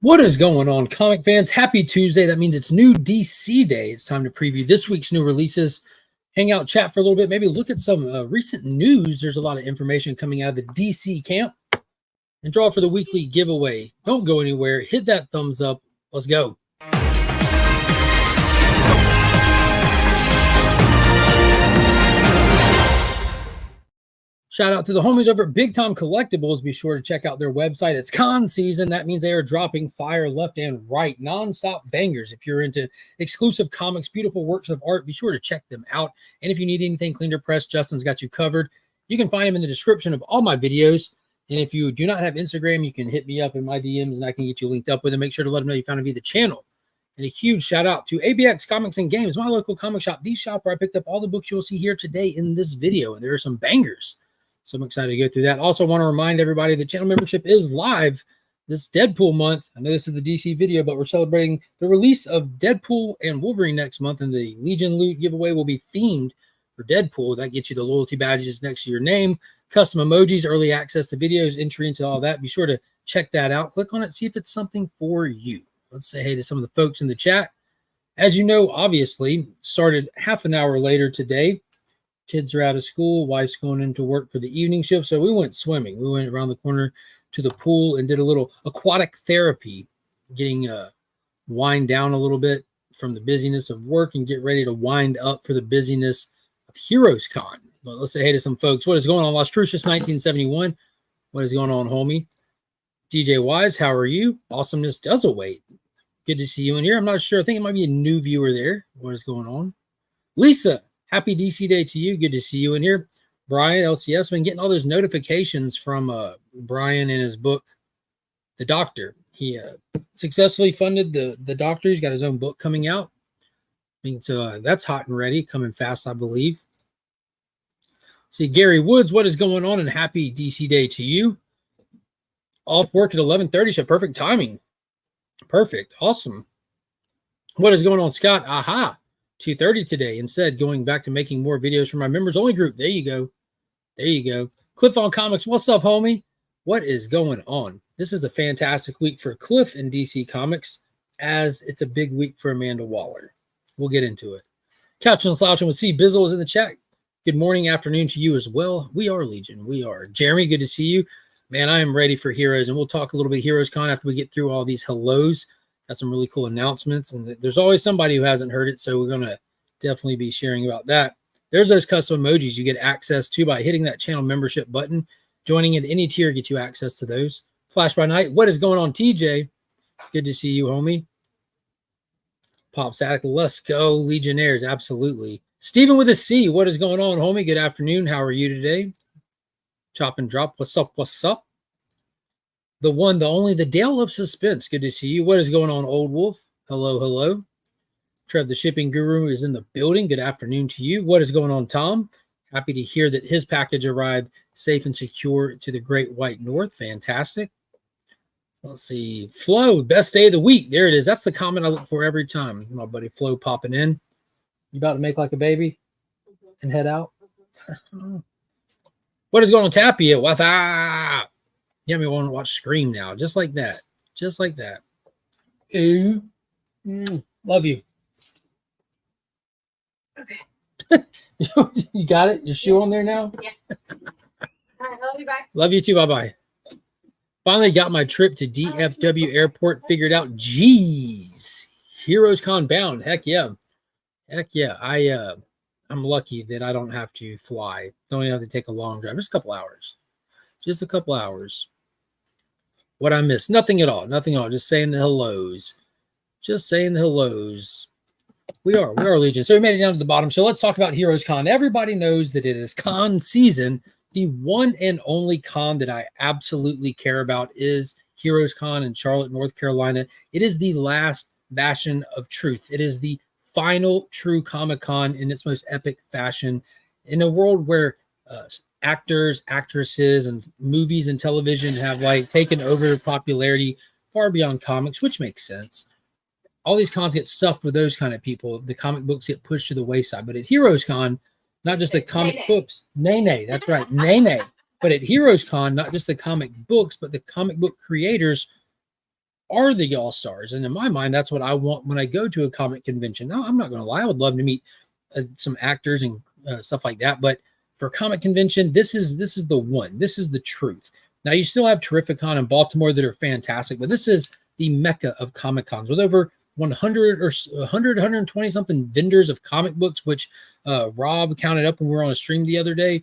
What is going on, comic fans? Happy Tuesday. That means it's new DC day. It's time to preview this week's new releases, hang out, chat for a little bit, maybe look at some recent news. There's a lot of information coming out of the DC camp, and draw for the weekly giveaway. Don't go anywhere. Hit that thumbs up. Let's go. Shout out to the homies over at Big Time Collectibles. Be sure to check out their website. It's con season. That means they are dropping fire left and right, nonstop bangers. If you're into exclusive comics, beautiful works of art, be sure to check them out. And if you need anything cleaned or pressed, Justin's got you covered. You can find him in the description of all my videos. And if you do not have Instagram, you can hit me up in my DMs and I can get you linked up with him. Make sure to let him know you found him via the channel. And a huge shout out to ABX Comics and Games, my local comic shop, the shop where I picked up all the books you'll see here today in this video. And there are some bangers. So I'm excited to go through that. Also want to remind everybody the channel membership is live this Deadpool month. I know this is the DC video, but we're celebrating the release of Deadpool and Wolverine next month, and the Legion loot giveaway will be themed for Deadpool. That gets you the loyalty badges next to your name, custom emojis, early access to videos, entry into all that. Be sure to check that out. Click on it, see if it's something for you. Let's say hey to some of the folks in the chat. As you know, obviously, started half an hour later today. Kids are out of school, wife's going into work for the evening shift. So we went swimming. We went around the corner to the pool and did a little aquatic therapy, getting wind down a little bit from the busyness of work and get ready to wind up for the busyness of Heroes Con. But let's say hey to some folks. What is going on, Las Crucias 1971? What is going on, homie? DJ Wise, how are you? Awesomeness does await. Good to see you in here. I'm not sure. I think it might be a new viewer there. What is going on? Lisa. Happy DC Day to you. Good to see you in here. Brian, LCS, been getting all those notifications from Brian in his book, The Doctor. He successfully funded the Doctor. He's got his own book coming out. So that's hot and ready, coming fast, I believe. See, Gary Woods, what is going on? And happy DC Day to you. Off work at 11:30, so perfect timing. Perfect. Awesome. What is going on, Scott? Aha. 2:30 today. Instead, going back to making more videos for my members only group. There you go. There you go. Cliff on Comics. What's up, homie? What is going on? This is a fantastic week for Cliff and DC Comics, as it's a big week for Amanda Waller. We'll get into it. Couch and Slouching with C. Bizzle is in the chat. Good morning, afternoon to you as well. We are Legion. We are. Jeremy, good to see you. Man, I am ready for Heroes, and we'll talk a little bit Heroes Con after we get through all these hellos. Got some really cool announcements, and there's always somebody who hasn't heard it, so we're going to definitely be sharing about that. There's those custom emojis you get access to by hitting that channel membership button. Joining at any tier gets you access to those. Flash by Night, what is going on, TJ? Good to see you, homie. Pop Static, let's go, Legionnaires, absolutely. Steven with a C, what is going on, homie? Good afternoon, how are you today? Chop and Drop, what's up, what's up? The one, the only, the Dale of Suspense. Good to see you. What is going on, Old Wolf? Hello, hello. Trev, the shipping guru, is in the building. Good afternoon to you. What is going on, Tom? Happy to hear that his package arrived safe and secure to the Great White North. Fantastic. Let's see. Flo, best day of the week. There it is. That's the comment I look for every time. My buddy Flo popping in. You about to make like a baby and head out? What is going on, Tapia? What's up? Yeah, me want to watch Scream now, just like that, just like that. Ooh, love you. Okay, you got it. Your shoe on there now. Yeah. All right, love you. Bye. Love you too. Bye bye. Finally got my trip to DFW Airport figured out. Jeez, Heroes Con bound. Heck yeah, heck yeah. I'm lucky that I don't have to fly. Don't even have to take a long drive. Just a couple hours. Just a couple hours. What I missed? Nothing at all. Nothing at all. Just saying the hellos. Just saying the hellos. We are Legion. So we made it down to the bottom. So let's talk about Heroes Con. Everybody knows that it is con season. The one and only con that I absolutely care about is Heroes Con in Charlotte, North Carolina. It is the last bastion of truth. It is the final true Comic-Con in its most epic fashion. In a world where actors, actresses, and movies and television have like taken over popularity far beyond comics, which makes sense. All these cons get stuffed with those kind of people. The comic books get pushed to the wayside. But at Heroes Con, not just the comic books. Nay, that's right. Nay. But at Heroes Con, not just the comic books, but the comic book creators are the all-stars. And in my mind, that's what I want when I go to a comic convention. Now, I'm not going to lie. I would love to meet some actors and stuff like that. But for a comic convention, this is the one. This is the truth. Now, you still have Terrificon in Baltimore that are fantastic, but this is the mecca of Comic Cons with over 100 or 120 something vendors of comic books, which Rob counted up when we were on a stream the other day.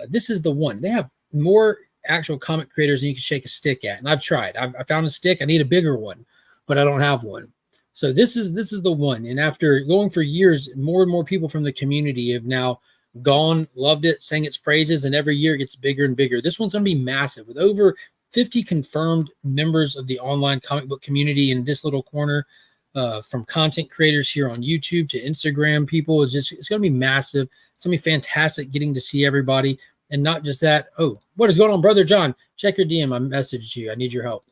This is the one. They have more actual comic creators than you can shake a stick at. And I've tried. I found a stick. I need a bigger one, but I don't have one. So this is the one. And after going for years, more and more people from the community have now gone, loved it, sang its praises, and every year it gets bigger and bigger. This one's going to be massive with over 50 confirmed members of the online comic book community in this little corner, from content creators here on YouTube to Instagram people. It's going to be massive. It's going to be fantastic getting to see everybody. And not just that. Oh, what is going on, Brother John? Check your DM. I messaged you. I need your help.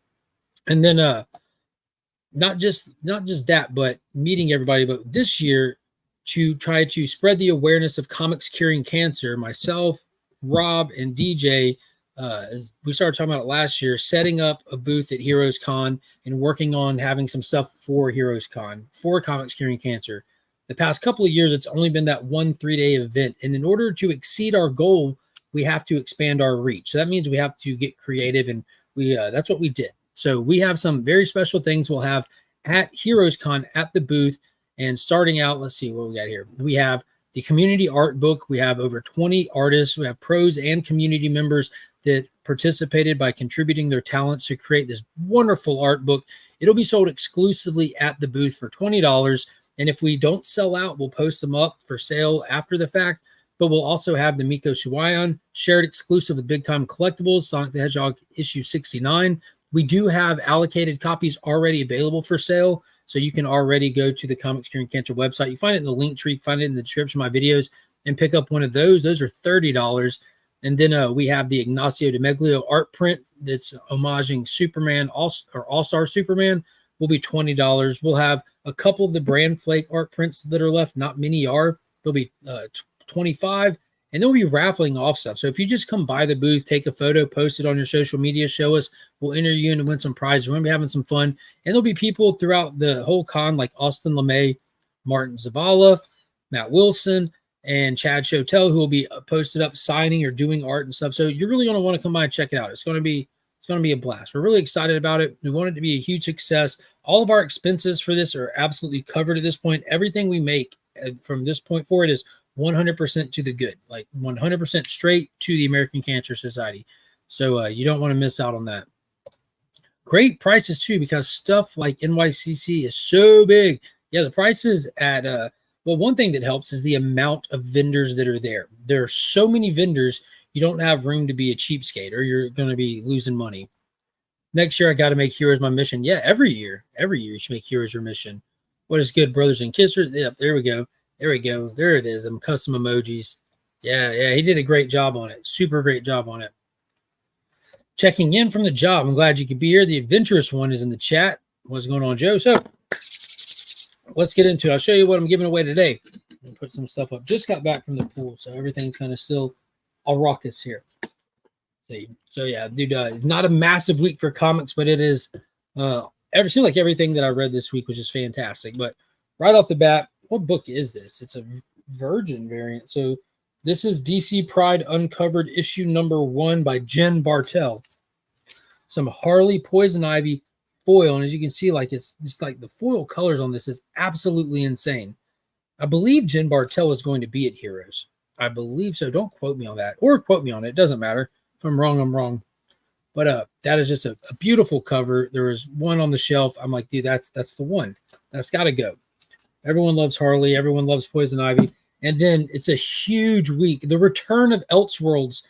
And then not just that, but meeting everybody. But this year, to try to spread the awareness of comics curing cancer, myself, Rob, and DJ, as we started talking about it last year, setting up a booth at Heroes Con and working on having some stuff for Heroes Con for comics curing cancer. The past couple of years, it's only been that 1 3-day event. And in order to exceed our goal, we have to expand our reach. So that means we have to get creative, and that's what we did. So we have some very special things we'll have at Heroes Con at the booth. And starting out, let's see what we got here. We have the community art book. We have over 20 artists. We have pros and community members that participated by contributing their talents to create this wonderful art book. It'll be sold exclusively at the booth for $20. And if we don't sell out, we'll post them up for sale after the fact. But we'll also have the Miko Suwayan shared exclusive with Big Time Collectibles, Sonic the Hedgehog issue 69. We do have allocated copies already available for sale. So you can already go to the Comics Curing Cancer website. You find it in the link tree, find it in the description of my videos, and pick up one of those. Those are $30. And then we have the Ignacio de Meglio art print that's homaging Superman, All-Star Superman, will be $20. We'll have a couple of the Brand Flake art prints that are left. Not many are. They'll be $25. And they'll be raffling off stuff. So if you just come by the booth, take a photo, post it on your social media, show us, we'll enter you in and win some prizes. We're going to be having some fun. And there'll be people throughout the whole con like Austin LeMay, Martin Zavala, Matt Wilson, and Chad Chotel, who will be posted up signing or doing art and stuff. So you're really going to want to come by and check it out. It's going to be a blast. We're really excited about it. We want it to be a huge success. All of our expenses for this are absolutely covered at this point. Everything we make from this point forward is 100% to the good, like 100% straight to the American Cancer Society. So you don't want to miss out on that. Great prices too, because stuff like NYCC is so big. Yeah, the prices at well, one thing that helps is the amount of vendors that are there. There are so many vendors, you don't have room to be a cheapskate, or you're going to be losing money. Next year, I got to make Heroes my mission. Yeah, every year you should make Heroes your mission. What is good, brothers and kissers? Yeah, there we go. There we go. There it is. Them custom emojis. Yeah, he did a great job on it. Super great job on it. Checking in from the job. I'm glad you could be here. The adventurous one is in the chat. What's going on, Joe? So let's get into it. I'll show you what I'm giving away today. I'll put some stuff up. Just got back from the pool, so everything's kind of still a ruckus here. So yeah, dude, not a massive week for comics, but it is seemed like everything that I read this week was just fantastic. But right off the bat, what book is this? It's a Virgin variant. So this is DC Pride Uncovered issue number 1 by Jen Bartel. Some Harley Poison Ivy foil, and as you can see, like it's just like the foil colors on this is absolutely insane. I believe Jen Bartel is going to be at Heroes. I believe so. Don't quote me on that, or quote me on it. It doesn't matter. If I'm wrong, I'm wrong. But that is just a beautiful cover. There was one on the shelf. I'm like, dude, that's the one. That's got to go. Everyone loves Harley. Everyone loves Poison Ivy. And then it's a huge week. The return of Elseworlds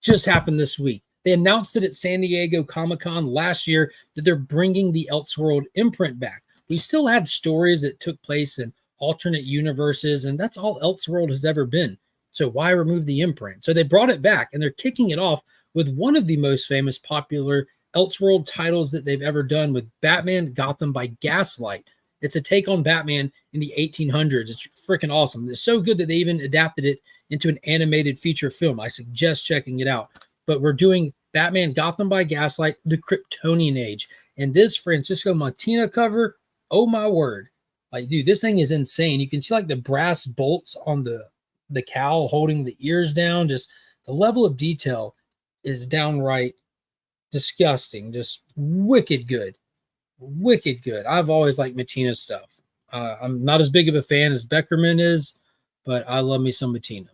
just happened this week. They announced it at San Diego Comic-Con last year that they're bringing the Elseworld imprint back. We still had stories that took place in alternate universes, and that's all Elseworld has ever been. So why remove the imprint? So they brought it back, and they're kicking it off with one of the most famous popular Elseworld titles that they've ever done with Batman Gotham by Gaslight. It's a take on Batman in the 1800s. It's freaking awesome. It's so good that they even adapted it into an animated feature film. I suggest checking it out. But we're doing Batman Gotham by Gaslight, the Kryptonian Age. And this Francisco Martina cover, oh my word. Like, dude, this thing is insane. You can see like the brass bolts on the cowl holding the ears down. Just the level of detail is downright disgusting. Just wicked good. Wicked good. I've always liked Matina's stuff. I'm not as big of a fan as Beckerman is, but I love me some Matina.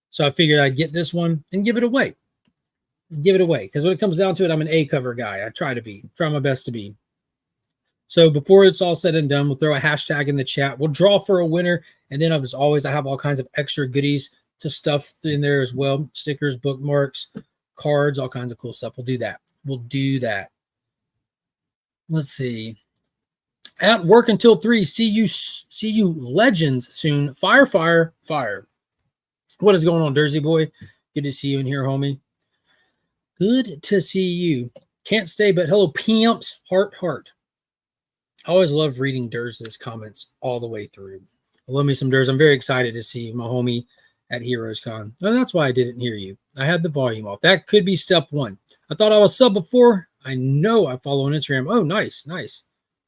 So I figured I'd get this one and give it away. Give it away. Because when it comes down to it, I'm an A cover guy. I try my best to be. So before it's all said and done, we'll throw a hashtag in the chat. We'll draw for a winner. And then as always, I have all kinds of extra goodies to stuff in there as well. Stickers, bookmarks, cards, all kinds of cool stuff. We'll do that. We'll do that. Let's see. At work until 3. See you legends soon. Fire, fire, fire. What is going on, Jersey boy? Good to see you in here, homie. Good to see you. Can't stay, but hello, pimps. Heart, heart. I always love reading Durz's comments all the way through. I love me some Durz. I'm very excited to see my homie at Heroes Con. Oh, that's why I didn't hear you. I had the volume off. That could be step one. I thought I was sub before. I know I follow on Instagram. Oh, nice, nice.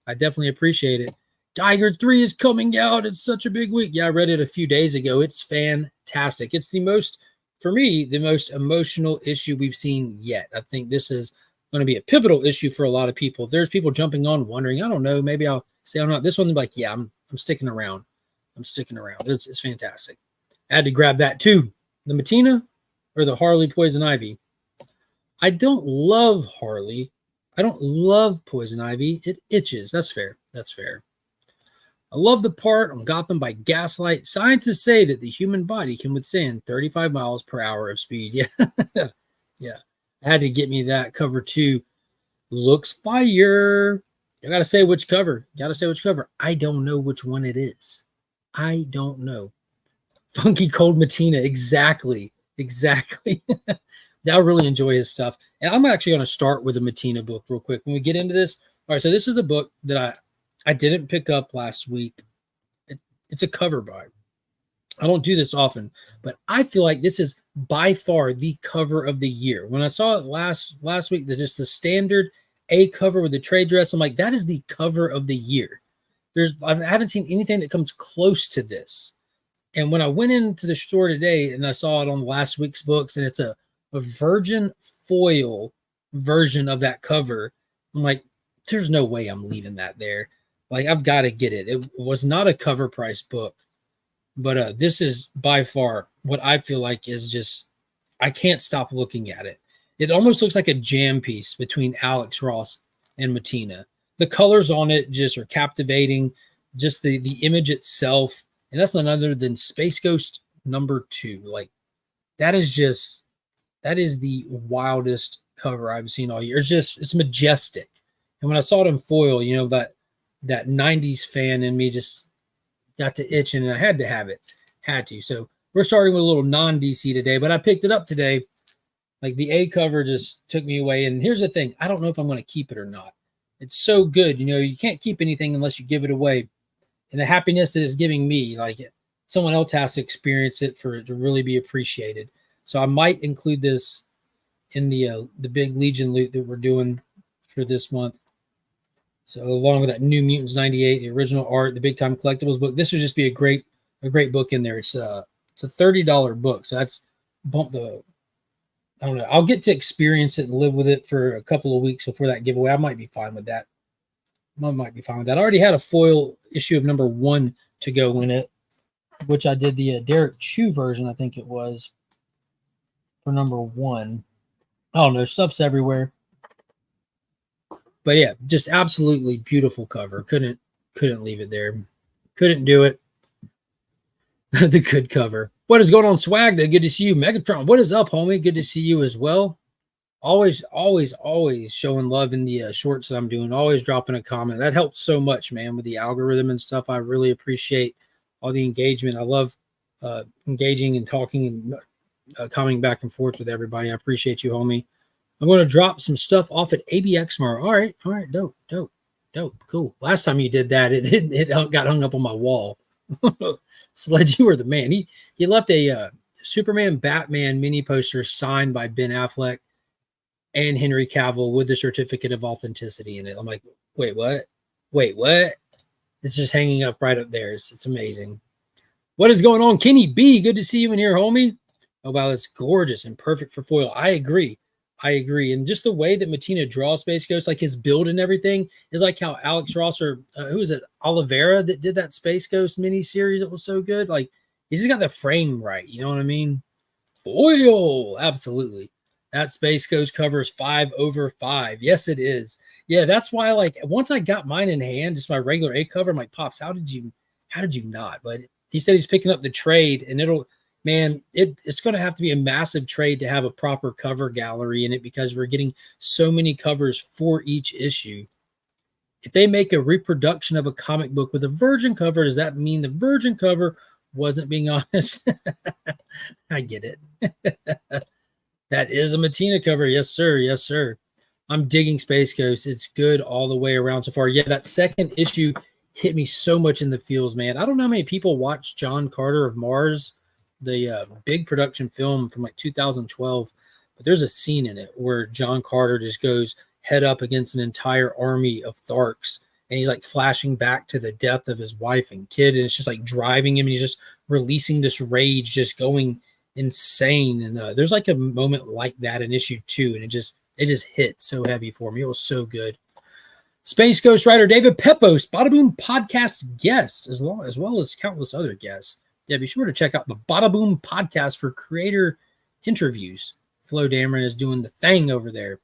I definitely appreciate it. Tiger 3 is coming out. It's such a big week. Yeah, I read it a few days ago. It's fantastic. It's the most, for me, the most emotional issue we've seen yet. I think this is going to be a pivotal issue for a lot of people. If there's people jumping on wondering, I don't know, maybe I'll say I'm not. This one, like, yeah, I'm sticking around. I'm sticking around. It's fantastic. I had to grab that too. The Matina or the Harley Poison Ivy. I don't love Harley. I don't love Poison Ivy. It itches. That's fair. That's fair. I love the part on Gotham by Gaslight. Scientists say that the human body can withstand 35 miles per hour of speed. Yeah. Yeah. I had to get me that cover too. Looks fire. I got to say which cover. Got to say which cover. I don't know which one it is. I don't know. Funky Cold Matina. Exactly. Exactly. I really enjoy his stuff. And I'm actually going to start with a Matina book real quick. When we get into this. All right. So this is a book that I didn't pick up last week. It's a cover by. I don't do this often, but I feel like this is by far the cover of the year. When I saw it last week, just the standard A cover with the trade dress, I'm like, that is the cover of the year. I haven't seen anything that comes close to this. And when I went into the store today and I saw it on last week's books, and it's a virgin foil version of that cover, I'm like, there's no way I'm leaving that there. Like, I've got to get it. It was not a cover price book, but this is by far what I feel like is just, I can't stop looking at it. It almost looks like a jam piece between Alex Ross and Matina. The colors on it just are captivating. Just the image itself. And that's none other than Space Ghost #2. Like, that is the wildest cover I've seen all year. It's majestic. And when I saw it in foil, you know, that 90s fan in me just got to itching, and I had to have it. Had to. So we're starting with a little non-DC today, but I picked it up today. Like, the A cover just took me away. And here's the thing. I don't know if I'm going to keep it or not. It's so good. You know, you can't keep anything unless you give it away. And the happiness that it's giving me, like, someone else has to experience it for it to really be appreciated. So I might include this in the big Legion loot that we're doing for this month. So along with that New Mutants 98, the original art, the Big Time Collectibles book, this would just be a great book in there. It's a $30 book. So that's bump the, I don't know. I'll get to experience it and live with it for a couple of weeks before that giveaway. I might be fine with that. I already had a foil issue of #1 to go in it, which I did the Derek Chu version, I think it was, for #1. I don't know. Stuff's everywhere. But yeah, just absolutely beautiful cover. Couldn't leave it there. Couldn't do it. The good cover. What is going on, Swagda? Good to see you. Megatron, what is up, homie? Good to see you as well. Always showing love in the shorts that I'm doing. Always dropping a comment. That helps so much, man, with the algorithm and stuff. I really appreciate all the engagement. I love engaging and talking and coming back and forth with everybody. I appreciate you, homie. I'm going to drop some stuff off at ABX tomorrow. All right, dope, cool. Last time you did that, it got hung up on my wall. Sledge, you were the man. He left a Superman Batman mini poster signed by Ben Affleck, and Henry Cavill with the certificate of authenticity in it. I'm like, wait, what? Wait, what? It's just hanging up right up there. It's amazing. What is going on, Kenny B? Good to see you in here, homie. Oh, wow, that's gorgeous and perfect for foil. I agree. And just the way that Matina draws Space Ghost, like his build and everything, is like how Alex Ross or who is it, Oliveira, that did that Space Ghost miniseries that was so good. Like, he's just got the frame right. You know what I mean? Foil. Absolutely. That Space Ghost cover is 5/5. Yes, it is. Yeah, that's why, like, once I got mine in hand, just my regular A cover, I'm like, Pops, how did you not? But he said he's picking up the trade, and it's going to have to be a massive trade to have a proper cover gallery in it, because we're getting so many covers for each issue. If they make a reproduction of a comic book with a virgin cover, does that mean the virgin cover wasn't being honest? I get it. That is a Matina cover. Yes, sir. Yes, sir. I'm digging Space Ghost. It's good all the way around so far. Yeah, that second issue hit me so much in the feels, man. I don't know how many people watched John Carter of Mars, the big production film from like 2012, but there's a scene in it where John Carter just goes head up against an entire army of Tharks, and he's like flashing back to the death of his wife and kid, and it's just like driving him, and he's just releasing this rage, just going insane. And there's like a moment like that in issue 2, and it just hit so heavy for me. It was so good. Space Ghost writer David Pepos, Bada Boom podcast guest, as well as countless other guests. Yeah, be sure to check out the Bada Boom podcast for creator interviews. Flo Dameron is doing the thing over there.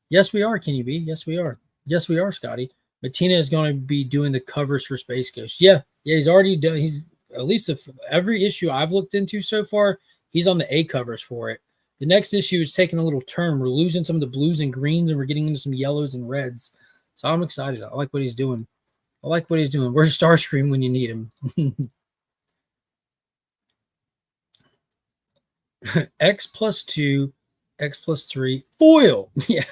Yes, we are, Kenny B. Yes, we are. Yes, we are, Scotty. Matina is going to be doing the covers for Space Ghost. Yeah, he's already done. He's at least every issue I've looked into so far, he's on the A covers for it. The next issue is taking a little turn. We're losing some of the blues and greens, and we're getting into some yellows and reds. So I'm excited. I like what he's doing. Where's Starscream when you need him? X+2, X+3, foil. Yeah.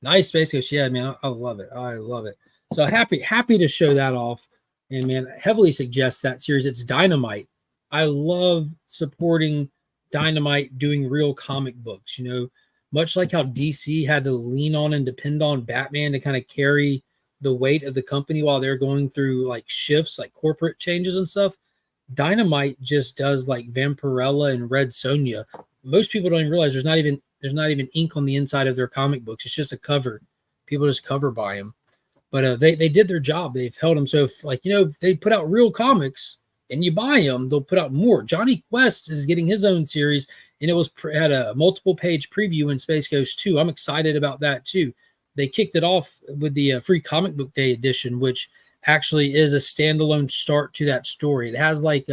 Nice Space Ghost. Yeah, man. I love it. I love it. So happy to show that off. And man, heavily suggest that series. It's Dynamite. I love supporting Dynamite doing real comic books, you know, much like how DC had to lean on and depend on Batman to kind of carry the weight of the company while they're going through like shifts, like corporate changes and stuff. Dynamite just does like Vampirella and Red Sonja. Most people don't even realize there's not even ink on the inside of their comic books. It's just a cover. People just cover buy them. But they did their job. They've held them. So if they put out real comics and you buy them, they'll put out more. Johnny Quest is getting his own series, and it had a multiple page preview in Space Ghost 2. I'm excited about that too. They kicked it off with the free comic book day edition, which actually is a standalone start to that story. It has like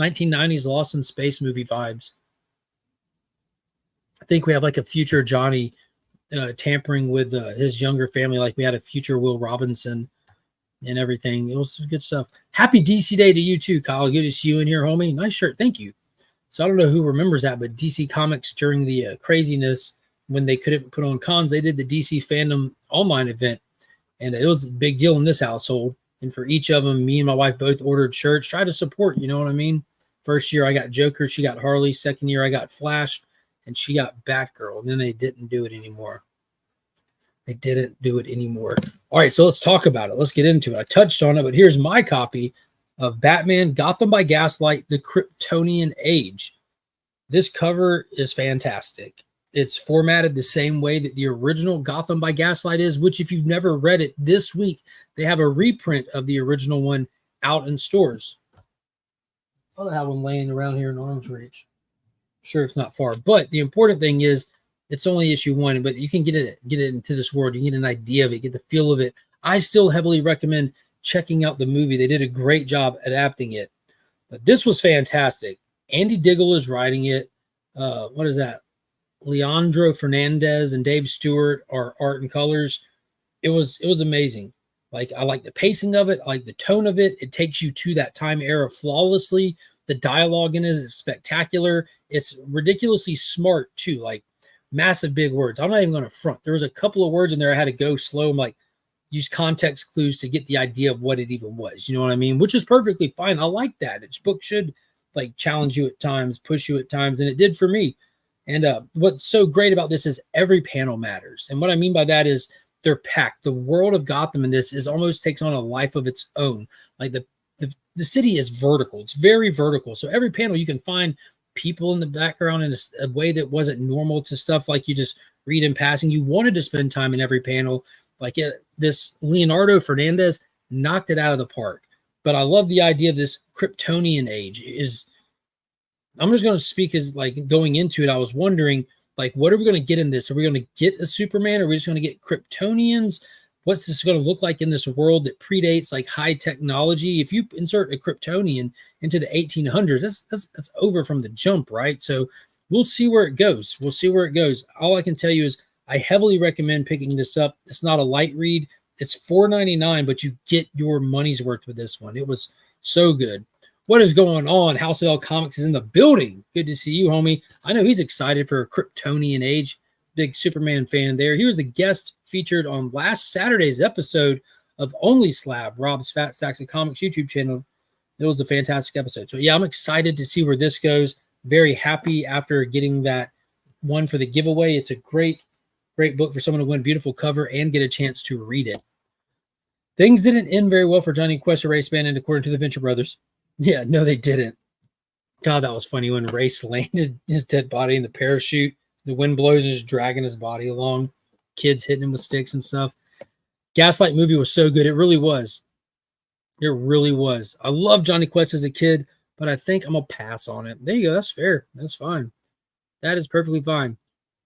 1990s Lost in Space movie vibes. I think we have like a future Johnny tampering with his younger family, like we had a future Will Robinson and everything. It was good stuff. Happy DC Day to you too, Kyle. Good to see you in here, homie. Nice shirt. Thank you. So I don't know who remembers that, but DC Comics during the craziness when they couldn't put on cons, they did the DC Fandom online event, and it was a big deal in this household. And for each of them, me and my wife both ordered shirts, try to support, you know what I mean? First year I got Joker, she got Harley. Second year I got Flash, and she got Batgirl. And then they didn't do it anymore. All right, so let's talk about it. Let's get into it. I touched on it, but here's my copy of Batman Gotham by Gaslight, The Kryptonian Age. This cover is fantastic. It's formatted the same way that the original Gotham by Gaslight is, which if you've never read it, this week they have a reprint of the original one out in stores. I don't have one laying around here in arm's reach. I'm sure it's not far, but the important thing is it's only issue 1, but you can get it into this world. You get an idea of it, get the feel of it. I still heavily recommend checking out the movie. They did a great job adapting it, but this was fantastic. Andy Diggle is writing it. What is that? Leandro Fernandez and Dave Stewart are art and colors. It was amazing. Like, I like the pacing of it. I like the tone of it. It takes you to that time era flawlessly. The dialogue in it is spectacular. It's ridiculously smart too. Like, massive big words. I'm not even going to front. There was a couple of words in there I had to go slow. I'm like, use context clues to get the idea of what it even was. You know what I mean? Which is perfectly fine. I like that. This book should like challenge you at times, push you at times, and it did for me. And what's so great about this is every panel matters. And what I mean by that is they're packed. The world of Gotham in this is almost takes on a life of its own. Like the city is vertical. It's very vertical. So every panel you can find people in the background in a way that wasn't normal to stuff like you just read in passing. You wanted to spend time in every panel. Like this Leonardo Fernandez knocked it out of the park. But I love the idea of this Kryptonian age. I'm just going to speak as like going into it. I was wondering, like, what are we going to get in this? Are we going to get a Superman? Or are we just going to get Kryptonians? What's this going to look like in this world that predates like high technology? If you insert a Kryptonian into the 1800s, that's over from the jump, right? So we'll see where it goes. We'll see where it goes. All I can tell you is I heavily recommend picking this up. It's not a light read. It's $4.99, but you get your money's worth with this one. It was so good. What is going on? House of L Comics is in the building. Good to see you, homie. I know he's excited for a Kryptonian age. Big Superman fan there. He was the guest featured on last Saturday's episode of Only Slab, Rob's Fat Stacks of Comics YouTube channel. It was a fantastic episode. So, yeah, I'm excited to see where this goes. Very happy after getting that one for the giveaway. It's a great book for someone to win a beautiful cover and get a chance to read it. Things didn't end very well for Johnny Quest or Race Band, according to the Venture Brothers. Yeah, no, they didn't. God, that was funny when Race landed his dead body in the parachute. The wind blows and just dragging his body along. Kids hitting him with sticks and stuff. Gaslight movie was so good. It really was. It really was. I loved Johnny Quest as a kid, but I think I'm going to pass on it. There you go. That's fair. That's fine. That is perfectly fine.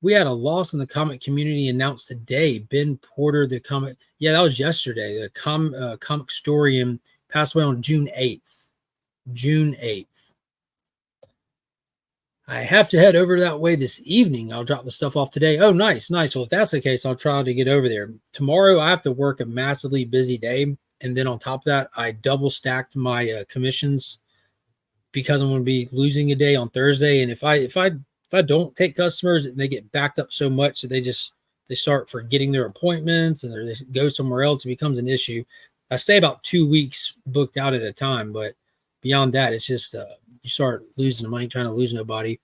We had a loss in the comic community announced today. Ben Porter, the comic. Yeah, that was yesterday. The comic historian passed away on June 8th. June 8th. I have to head over that way this evening. I'll drop the stuff off today. Oh, nice. Well, if that's the case, I'll try to get over there. Tomorrow, I have to work a massively busy day. And then on top of that, I double stacked my commissions because I'm going to be losing a day on Thursday. And if I don't take customers, they get backed up so much that they start forgetting their appointments and they go somewhere else. It becomes an issue. I stay about 2 weeks booked out at a time, but beyond that, it's just you start losing them. I ain't trying to lose nobody.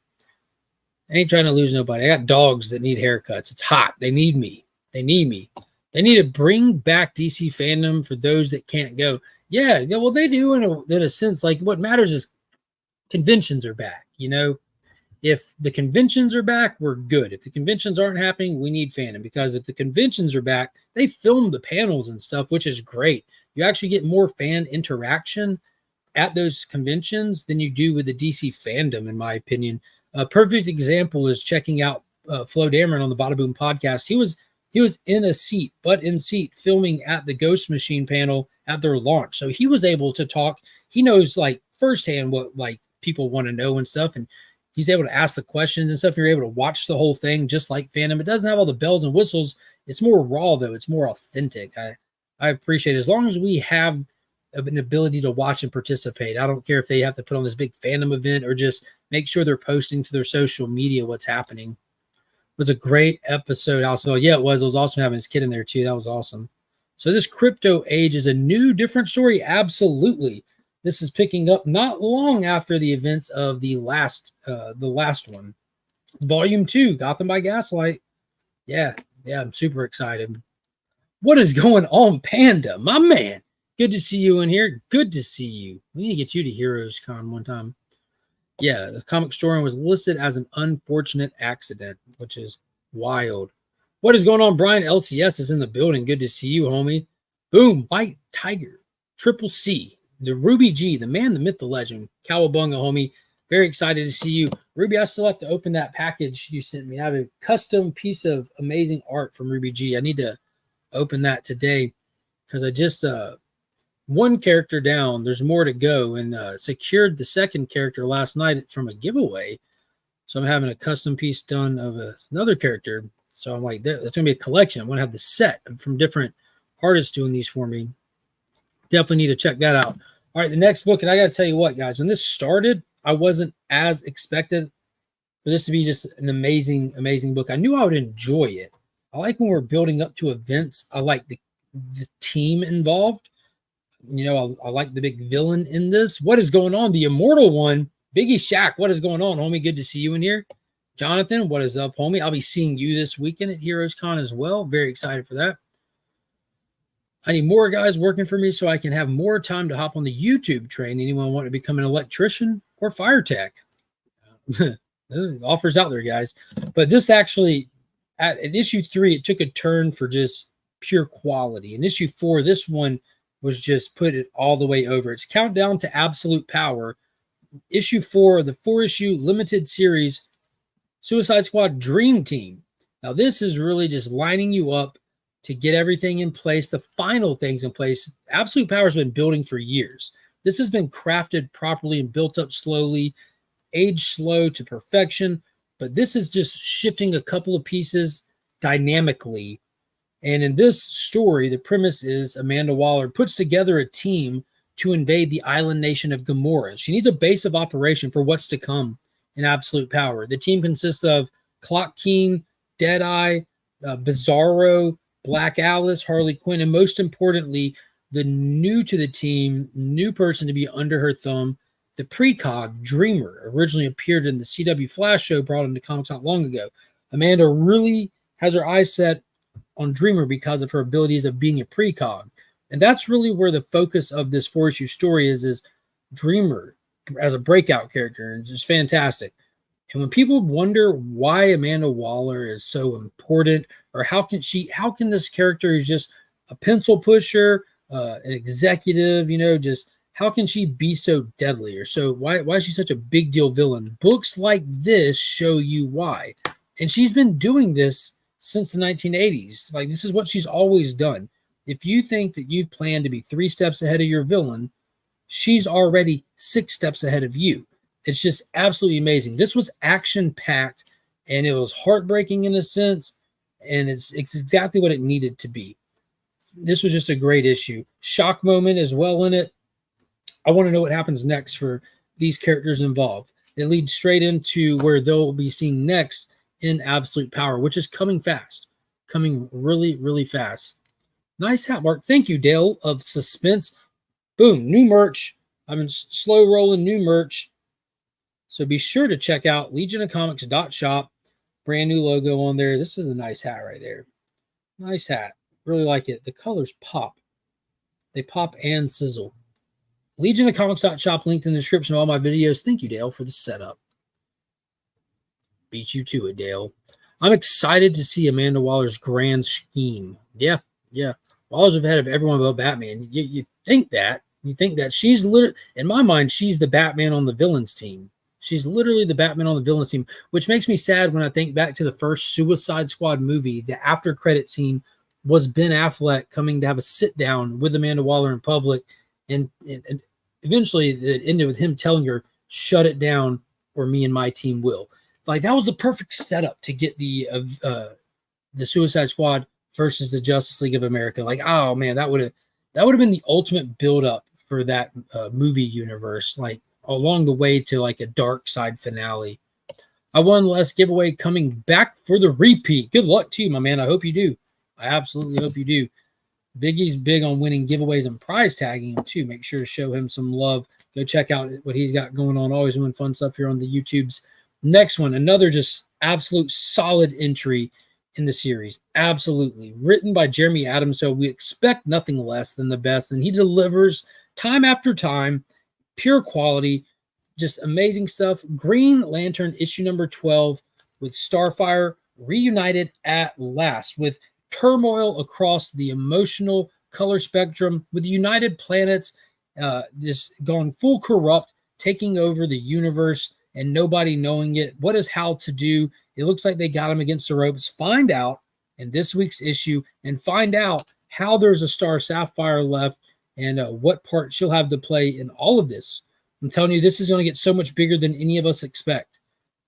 I got dogs that need haircuts. It's hot. They need me. They need to bring back DC fandom for those that can't go. Yeah, well, they do in a sense. Like, what matters is conventions are back. You know, if the conventions are back, we're good. If the conventions aren't happening, we need fandom, because if the conventions are back, they film the panels and stuff, which is great. You actually get more fan interaction at those conventions than you do with the DC fandom, in my opinion. A perfect example is checking out Flo Dameron on the Bada Boom podcast. He was in a seat, filming at the Ghost Machine panel at their launch. So he was able to talk. He knows like firsthand what like people want to know and stuff. And he's able to ask the questions and stuff. You're able to watch the whole thing just like fandom. It doesn't have all the bells and whistles. It's more raw though. It's more authentic. I appreciate it. As long as we have an ability to watch and participate. I don't care if they have to put on this big fandom event or just make sure they're posting to their social media what's happening. It was a great episode, also. Yeah, it was. It was awesome having his kid in there too. That was awesome. So this crypto age is a new, different story. Absolutely. This is picking up not long after the events of the last one. Volume 2, Gotham by Gaslight. Yeah, I'm super excited. What is going on, Panda? My man. Good to see you in here. Good to see you. We need to get you to Heroes Con one time. Yeah, the comic historian was listed as an unfortunate accident, which is wild. What is going on, Brian? LCS is in the building. Good to see you, homie. Boom, White Tiger, Triple C, the Ruby G, the man, the myth, the legend. Cowabunga, homie. Very excited to see you. Ruby, I still have to open that package you sent me. I have a custom piece of amazing art from Ruby G. I need to open that today because I just one character down. There's more to go, and secured the second character last night from a giveaway. So I'm having a custom piece done of another character. So I'm like, that's going to be a collection. I'm going to have the set from different artists doing these for me. Definitely need to check that out. All right, the next book, and I got to tell you what, guys, when this started, I wasn't as expected for this to be just an amazing, amazing book. I knew I would enjoy it. I like when we're building up to events. I like the team involved. You know, I like the big villain in this. What is going on? The Immortal One, Biggie Shaq. What is going on, homie? Good to see you in here. Jonathan, what is up, homie? I'll be seeing you this weekend at Heroes Con as well. Very excited for that. I need more guys working for me so I can have more time to hop on the YouTube train. Anyone want to become an electrician or fire tech? Offers out there, guys. But this actually, at issue 3, it took a turn for just pure quality. In issue 4, this one was just put it all the way over. It's Countdown to Absolute Power. Issue 4, the 4-issue limited series Suicide Squad Dream Team. Now, this is really just lining you up to get everything in place, the final things in place. Absolute Power has been building for years. This has been crafted properly and built up slowly, aged slow to perfection, but this is just shifting a couple of pieces dynamically. And in this story, the premise is Amanda Waller puts together a team to invade the island nation of Gamora. She needs a base of operation for what's to come in Absolute Power. The team consists of Clock King, Deadeye, Bizarro, Black Alice, Harley Quinn, and most importantly, the new to the team, new person to be under her thumb, the precog Dreamer. Originally appeared in the CW Flash show, brought into comics not long ago. Amanda really has her eyes set on Dreamer because of her abilities of being a precog. And that's really where the focus of this 4-issue story is Dreamer as a breakout character. And it's just fantastic. And when people wonder why Amanda Waller is so important, or how can this character who's just a pencil pusher, an executive, just how can she be so deadly, or so why is she such a big deal villain? Books like this show you why. And she's been doing this since the 1980s. Like, this is what she's always done. If you think that you've planned to be 3 steps ahead of your villain, she's already 6 steps ahead of you. It's just absolutely amazing. This was action-packed, and it was heartbreaking in a sense, and it's exactly what it needed to be. This was just a great issue. Shock moment as well in it. I want to know what happens next for these characters involved. It leads straight into where they'll be seen next in Absolute Power, which is coming fast. Coming really, really fast. Nice hat, Mark. Thank you, Dale of Suspense. Boom, new merch. I've been slow rolling new merch. So be sure to check out legionofcomics.shop. Brand new logo on there. This is a nice hat right there. Nice hat. Really like it. The colors pop. They pop and sizzle. legionofcomics.shop, linked in the description of all my videos. Thank you, Dale, for the setup. Beat you to it, Dale. I'm excited to see Amanda Waller's grand scheme. Yeah. Waller's ahead of everyone but Batman. You think that. You think that she's literally, in my mind, she's the Batman on the villains team. She's literally the Batman on the villains team, which makes me sad when I think back to the first Suicide Squad movie. The after credit scene was Ben Affleck coming to have a sit down with Amanda Waller in public, and eventually it ended with him telling her, "Shut it down, or me and my team will." Like, that was the perfect setup to get the Suicide Squad versus the Justice League of America. Like, oh man, that would have been the ultimate build up for that movie universe. Like, along the way to like a dark side finale. I won last giveaway, coming back for the repeat. Good luck to you, my man. I hope you do. I absolutely hope you do. Biggie's big on winning giveaways and prize tagging him too. Make sure to show him some love. Go check out what he's got going on. Always doing fun stuff here on the YouTubes. Next one, another just absolute solid entry in the series. Absolutely. Written by Jeremy Adams, so we expect nothing less than the best, and he delivers time after time. Pure quality, just amazing stuff. Green Lantern issue number 12 with Starfire reunited at last, with turmoil across the emotional color spectrum, with the United Planets this gone full corrupt, taking over the universe and nobody knowing it. What is Hal to do? It looks like they got him against the ropes. Find out in this week's issue, and find out how there's a Star Sapphire left, and what part she'll have to play in all of this. I'm telling you, this is going to get so much bigger than any of us expect.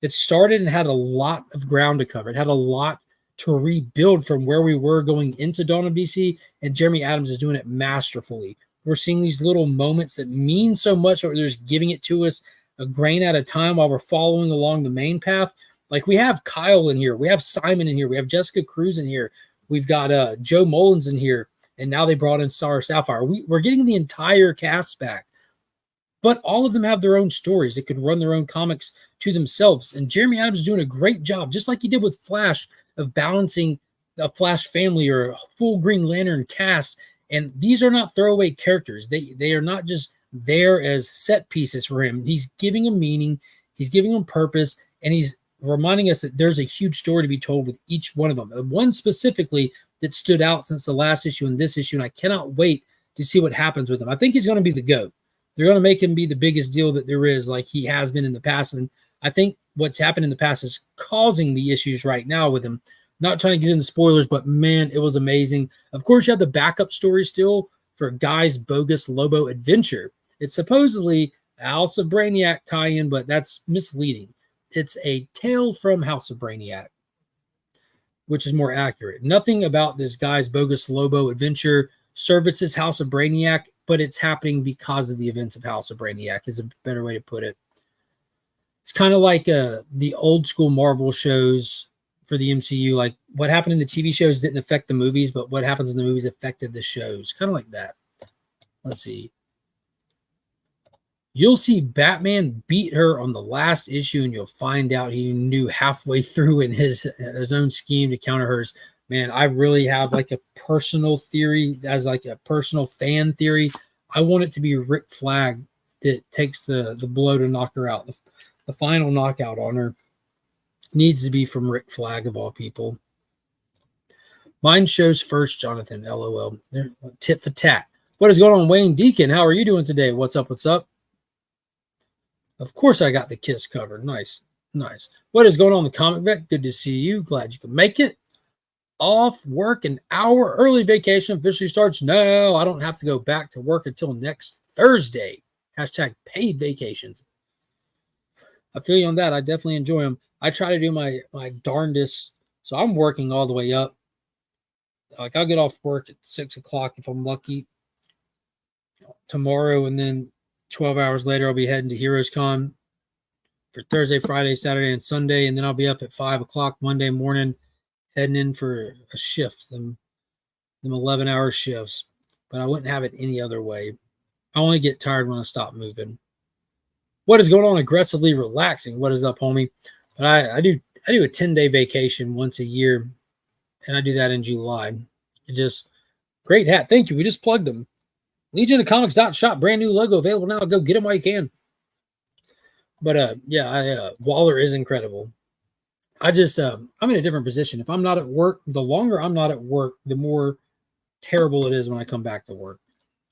It started and had a lot of ground to cover. It had a lot to rebuild from where we were going into Dawn of DC, and Jeremy Adams is doing it masterfully. We're seeing these little moments that mean so much, but they're just giving it to us a grain at a time while we're following along the main path. Like, we have Kyle in here. We have Simon in here. We have Jessica Cruz in here. We've got Joe Mullins in here. And now they brought in Star Sapphire. We're getting the entire cast back. but all of them have their own stories. They could run their own comics to themselves. And Jeremy Adams is doing a great job, just like he did with Flash, of balancing a Flash family or a full Green Lantern cast. And these are not throwaway characters. They are not just there as set pieces for him. He's giving them meaning, he's giving them purpose, and he's reminding us that there's a huge story to be told with each one of them. One specifically that stood out since the last issue and this issue, and I cannot wait to see what happens with him. I think he's going to be the GOAT. They're going to make him be the biggest deal that there is, like he has been in the past. And I think what's happened in the past is causing the issues right now with him. Not trying to get into spoilers, but man, it was amazing. Of course, you have the backup story still for Guy's bogus Lobo adventure. It's supposedly a House of Brainiac tie-in, but that's misleading. It's a tale from House of Brainiac, which is more accurate. Nothing about this Guy's bogus Lobo adventure services House of Brainiac, but it's happening because of the events of House of Brainiac is a better way to put it. It's kind of like the old school Marvel shows for the MCU. Like what happened in the TV shows didn't affect the movies, but what happens in the movies affected the shows. Kind of like that. Let's see. You'll see Batman beat her on the last issue, and you'll find out he knew halfway through in his own scheme to counter hers. Man, I really have like a personal theory, as like a personal fan theory. I want it to be Rick Flag that takes the blow to knock her out. The final knockout on her needs to be from Rick Flag of all people. Mine shows first, Jonathan. LOL. There, tit for tat. What is going on, Wayne Deacon? How are you doing today? What's up? What's up? Of course, I got the Kiss cover. Nice, nice. What is going on, the Comic Vet? Good to see you. Glad you could make it. Off work, an hour early vacation officially starts now. I don't have to go back to work until next Thursday. Hashtag paid vacations. I feel you on that. I definitely enjoy them. I try to do my darndest. So I'm working all the way up. Like I'll get off work at 6 o'clock if I'm lucky tomorrow, and then 12 hours later I'll be heading to Heroes Con for Thursday, Friday, Saturday, and Sunday, and then I'll be up at 5 o'clock Monday morning heading in for a shift, them 11-hour shifts. But I wouldn't have it any other way. I only get tired when I stop moving. What is going on? Aggressively relaxing. What is up, homie? But I do a 10-day vacation once a year, and I do that in July. It just great hat. Thank you. We just plugged them. Legion of Comics.shop, brand new logo available now. Go get them while you can. But Waller is incredible. I'm in a different position. If I'm not at work, the longer I'm not at work, the more terrible it is when I come back to work.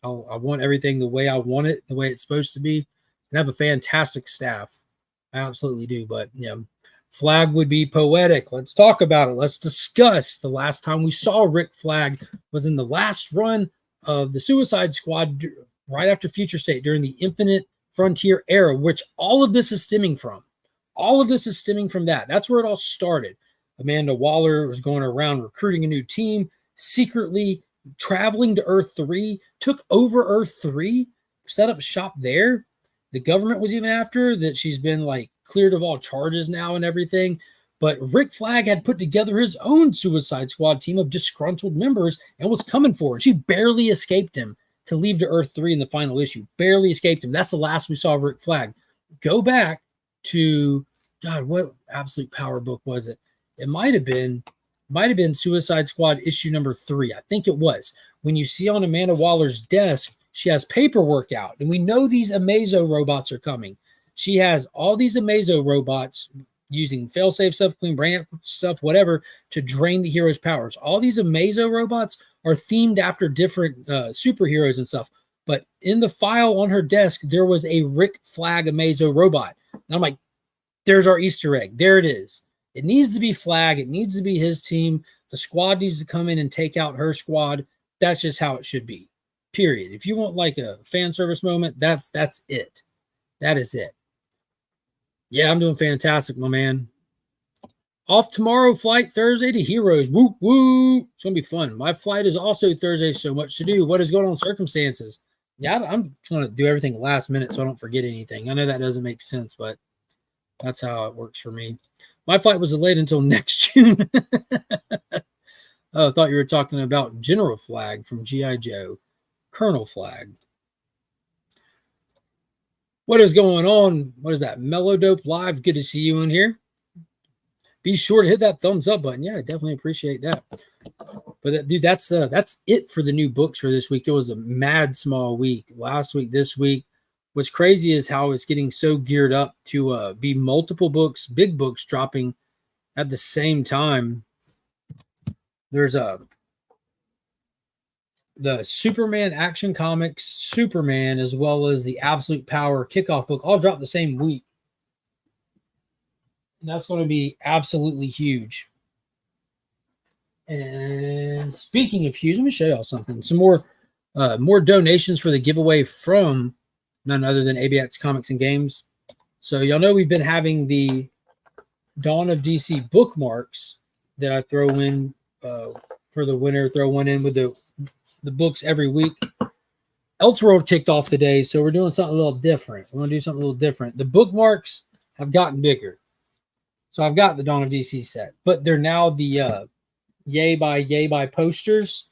I want everything the way I want it, the way it's supposed to be. And I have a fantastic staff. I absolutely do. But yeah, Flag would be poetic. Let's talk about it. Let's discuss. The last time we saw Rick Flag was in the last run of the Suicide Squad right after Future State during the Infinite Frontier era, which all of this is stemming from. All of this is stemming from that. That's where it all started. Amanda Waller was going around recruiting a new team, secretly traveling to Earth 3, took over Earth 3, set up shop there. The government was even after her, that she's been like cleared of all charges now and everything. But Rick Flag had put together his own Suicide Squad team of disgruntled members and was coming for her. She barely escaped him to leave to Earth 3 in the final issue. Barely escaped him. That's the last we saw of Rick Flag. Go back to, God, what absolute power book was it? It might have been Suicide Squad issue number 3. I think it was. When you see on Amanda Waller's desk, she has paperwork out. And we know these Amazo robots are coming. She has all these Amazo robots using fail-safe stuff, clean brain stuff, whatever, to drain the hero's powers. All these Amazo robots are themed after different superheroes and stuff. But in the file on her desk, there was a Rick Flag Amazo robot. And I'm like, there's our Easter egg. There it is. It needs to be Flag. It needs to be his team. The squad needs to come in and take out her squad. That's just how it should be. Period. If you want like a fan service moment, that's it. That is it. Yeah, I'm doing fantastic, my man. Off tomorrow, flight Thursday to Heroes. Woo, woo. It's going to be fun. My flight is also Thursday, so much to do. What is going on circumstances? Yeah, I'm trying to do everything last minute so I don't forget anything. I know that doesn't make sense, but that's how it works for me. My flight was delayed until next June. Oh, I thought you were talking about General Flag from G.I. Joe. Colonel Flag. What is going on? What is that? Mellow Dope Live. Good to see you in here. Be sure to hit that thumbs up button. Yeah, I definitely appreciate that. But dude, that's it for the new books for this week. It was a mad small week. Last week, this week. What's crazy is how it's getting so geared up to be multiple books, big books dropping at the same time. There's the Superman Action Comics, Superman, as well as the Absolute Power kickoff book, all dropped the same week. And that's going to be absolutely huge. And speaking of huge, let me show y'all something. Some more donations for the giveaway from none other than ABX Comics and Games. So y'all know we've been having the Dawn of DC bookmarks that I throw in for the winner. Throw one in with the books every week. Elseworld kicked off today, so we're doing something a little different. We're going to do something a little different. The bookmarks have gotten bigger. So I've got the Dawn of DC set, but they're now the yay by posters.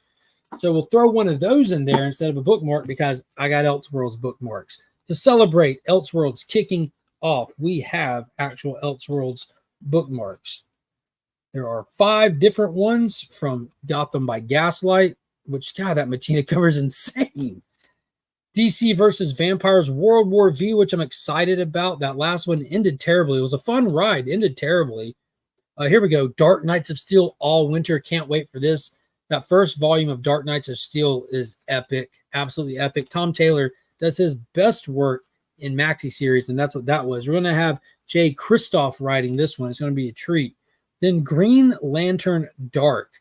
So we'll throw one of those in there instead of a bookmark because I got Elseworld's bookmarks. To celebrate Elseworld's kicking off, we have actual Elseworld's bookmarks. There are 5 different ones from Gotham by Gaslight, which, God, that Matina cover is insane. DC versus Vampires World War V, which I'm excited about. That last one ended terribly. It was a fun ride, ended terribly. Here we go. Dark Knights of Steel all winter. Can't wait for this. That first volume of Dark Knights of Steel is epic, absolutely epic. Tom Taylor does his best work in Maxi series, and that's what that was. We're going to have Jay Kristoff writing this one. It's going to be a treat. Then Green Lantern Dark,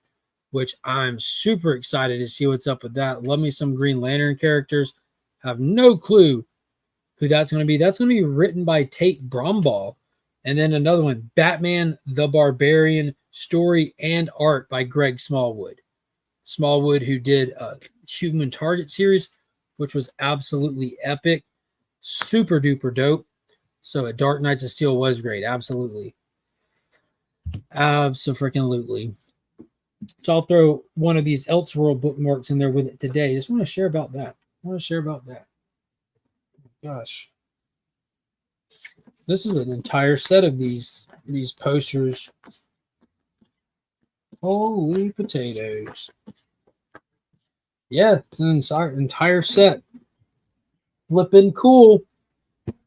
which I'm super excited to see what's up with that. Love me some Green Lantern characters. Have no clue who that's going to be. That's going to be written by Tate Bromball. And then another one, Batman the Barbarian, story and art by Greg Smallwood. Smallwood, who did Human Target series, which was absolutely epic. Super duper dope. So Dark Knights of Steel was great. Absolutely. Absolutely. So I'll throw one of these Elseworld bookmarks in there with it today. Just want to share about that. Gosh. This is an entire set of these posters. Holy potatoes. Yeah, it's an entire set. Flipping cool.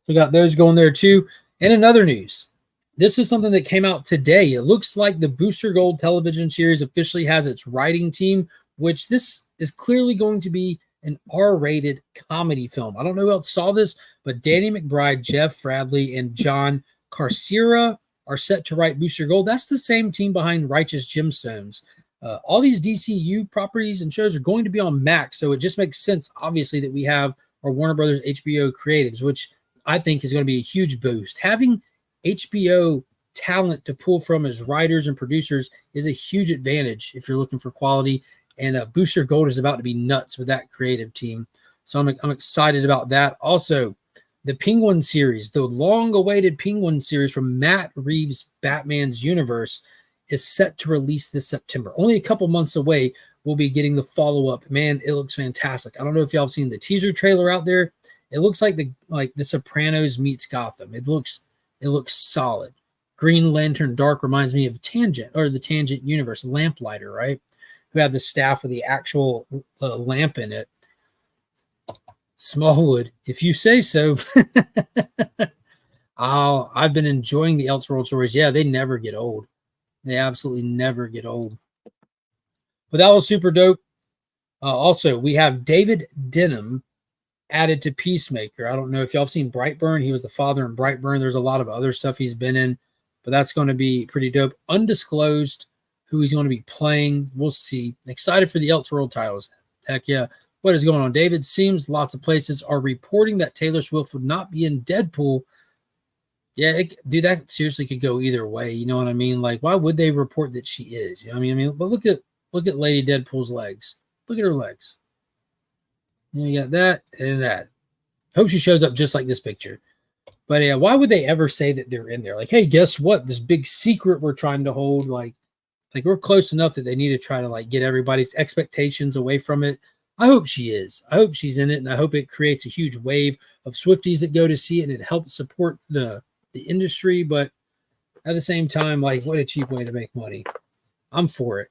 We got those going there too. And in other news, this is something that came out today. It looks like the Booster Gold television series officially has its writing team, which this is clearly going to be an R-rated comedy film. I don't know who else saw this, but Danny McBride, Jeff Bradley, and John Carcera are set to write Booster Gold. That's the same team behind Righteous Gemstones. All these DCU properties and shows are going to be on Max, so it just makes sense, obviously, that we have our Warner Brothers HBO creatives, which I think is going to be a huge boost. Having HBO talent to pull from as writers and producers is a huge advantage if you're looking for quality. And Booster Gold is about to be nuts with that creative team. So I'm excited about that. Also, the Penguin series, the long-awaited Penguin series from Matt Reeves' Batman's universe, is set to release this September. Only a couple months away, we'll be getting the follow-up. Man, it looks fantastic. I don't know if y'all have seen the teaser trailer out there. It looks like the Sopranos meets Gotham. It looks solid. Green Lantern Dark reminds me of Tangent, or the Tangent universe, Lamplighter, right? Who had the staff with the actual lamp in it. Smallwood, if you say so. I've been enjoying the Elseworld stories. Yeah, they never get old. They absolutely never get old. But that was super dope. Also, we have David Denham added to Peacemaker. I don't know if y'all have seen Brightburn. He was the father in Brightburn. There's a lot of other stuff he's been in, but that's going to be pretty dope. Undisclosed who he's going to be playing. We'll see. Excited for the Elseworld titles. Heck yeah. What is going on, David? Seems lots of places are reporting that Taylor Swift would not be in Deadpool. Yeah, dude, that seriously could go either way. You know what I mean? Like, why would they report that she is? You know what I mean? But look at Lady Deadpool's legs. Look at her legs. You got that and that. Hope she shows up just like this picture. But yeah, why would they ever say that they're in there? Like, hey, guess what? This big secret we're trying to hold, like we're close enough that they need to try to like get everybody's expectations away from it. I hope she is. I hope she's in it, and I hope it creates a huge wave of Swifties that go to see it, and it helps support the industry. But at the same time, like, what a cheap way to make money. I'm for it.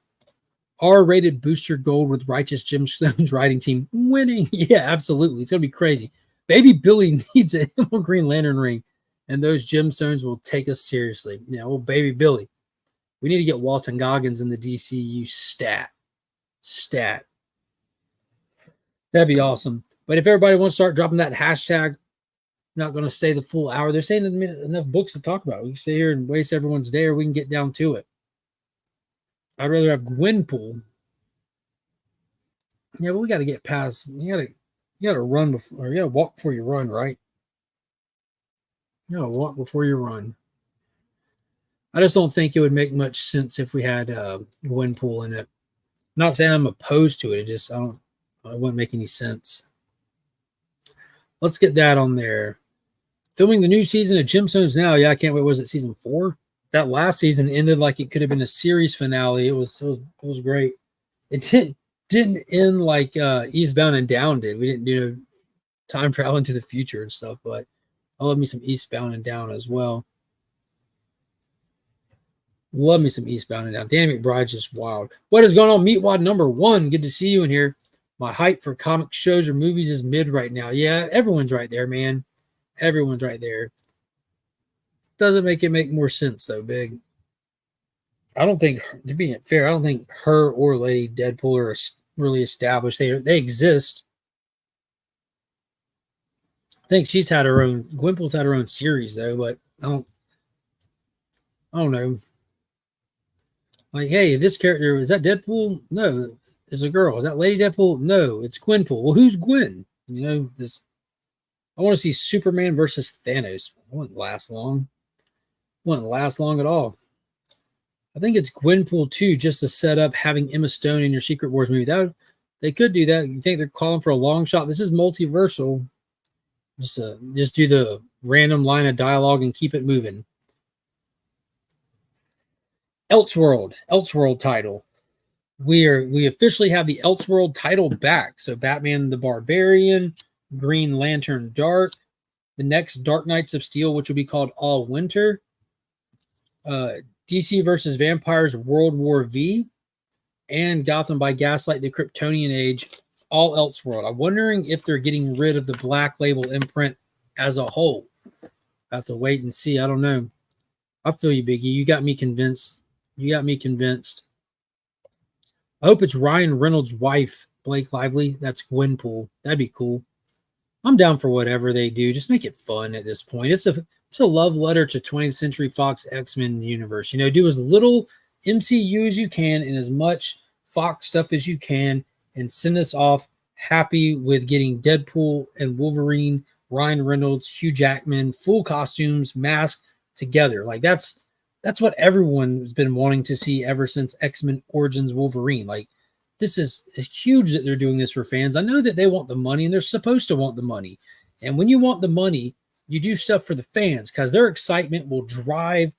R-rated booster gold with Righteous Gemstones writing team winning. Yeah, absolutely. It's going to be crazy. Baby Billy needs an Emerald Green Lantern ring, and those gemstones will take us seriously. Yeah, well, Baby Billy. We need to get Walton Goggins in the DCU stat. That'd be awesome. But if everybody wants to start dropping that hashtag, not going to stay the full hour. They're saying enough books to talk about. We can stay here and waste everyone's day, or we can get down to it. I'd rather have Gwenpool. Yeah, but we got to get past. You got to run before, or you got to walk before you run, right? You got to walk before you run. I just don't think it would make much sense if we had Gwenpool in it. Not saying I'm opposed to it. It wouldn't make any sense. Let's get that on there. Filming the new season of Gemstones now. Yeah, I can't wait. Was it season 4? That last season ended like it could have been a series finale. It was great. It didn't end like Eastbound and Down did. We didn't do time travel into the future and stuff, but I love me some Eastbound and Down as well. Love me some Eastbound and Down. Danny McBride's just wild. What is going on, Meatwad number 1? Good to see you in here. My hype for comic shows or movies is mid right now. Yeah, everyone's right there, man. Everyone's right there. Doesn't make it make more sense, though, Big. I don't think, to be fair, I don't think her or Lady Deadpool are really established. They exist. I think she's had her own, Gwenpool's had her own series, though, but I don't know. Like, hey, this character, is that Deadpool? No, it's a girl. Is that Lady Deadpool? No, it's Gwenpool. Well, who's Gwen? You know, I want to see Superman versus Thanos. It wouldn't last long. Wouldn't last long at all. I think it's Gwenpool too, just to set up having Emma Stone in your Secret Wars movie. They could do that. You think they're calling for a long shot? This is multiversal. Just do the random line of dialogue and keep it moving. Elseworld title. We officially have the Elseworld title back. So Batman the Barbarian, Green Lantern Dark, the next Dark Knights of Steel, which will be called All Winter, DC versus Vampires World War V, and Gotham by Gaslight, the Kryptonian Age, all Elseworld. I'm wondering if they're getting rid of the Black Label imprint as a whole. I have to wait and see. I don't know. I feel you, Biggie. You got me convinced. I hope it's Ryan Reynolds' wife, Blake Lively. That's Gwenpool. That'd be cool. I'm down for whatever they do. Just make it fun at this point. It's a love letter to 20th Century Fox X-Men universe. You know, do as little MCU as you can and as much Fox stuff as you can, and send us off happy with getting Deadpool and Wolverine, Ryan Reynolds, Hugh Jackman, full costumes, mask together. Like that's what everyone's been wanting to see ever since X-Men Origins Wolverine. Like, this is huge that they're doing this for fans. I know that they want the money, and they're supposed to want the money. And when you want the money, you do stuff for the fans because their excitement will drive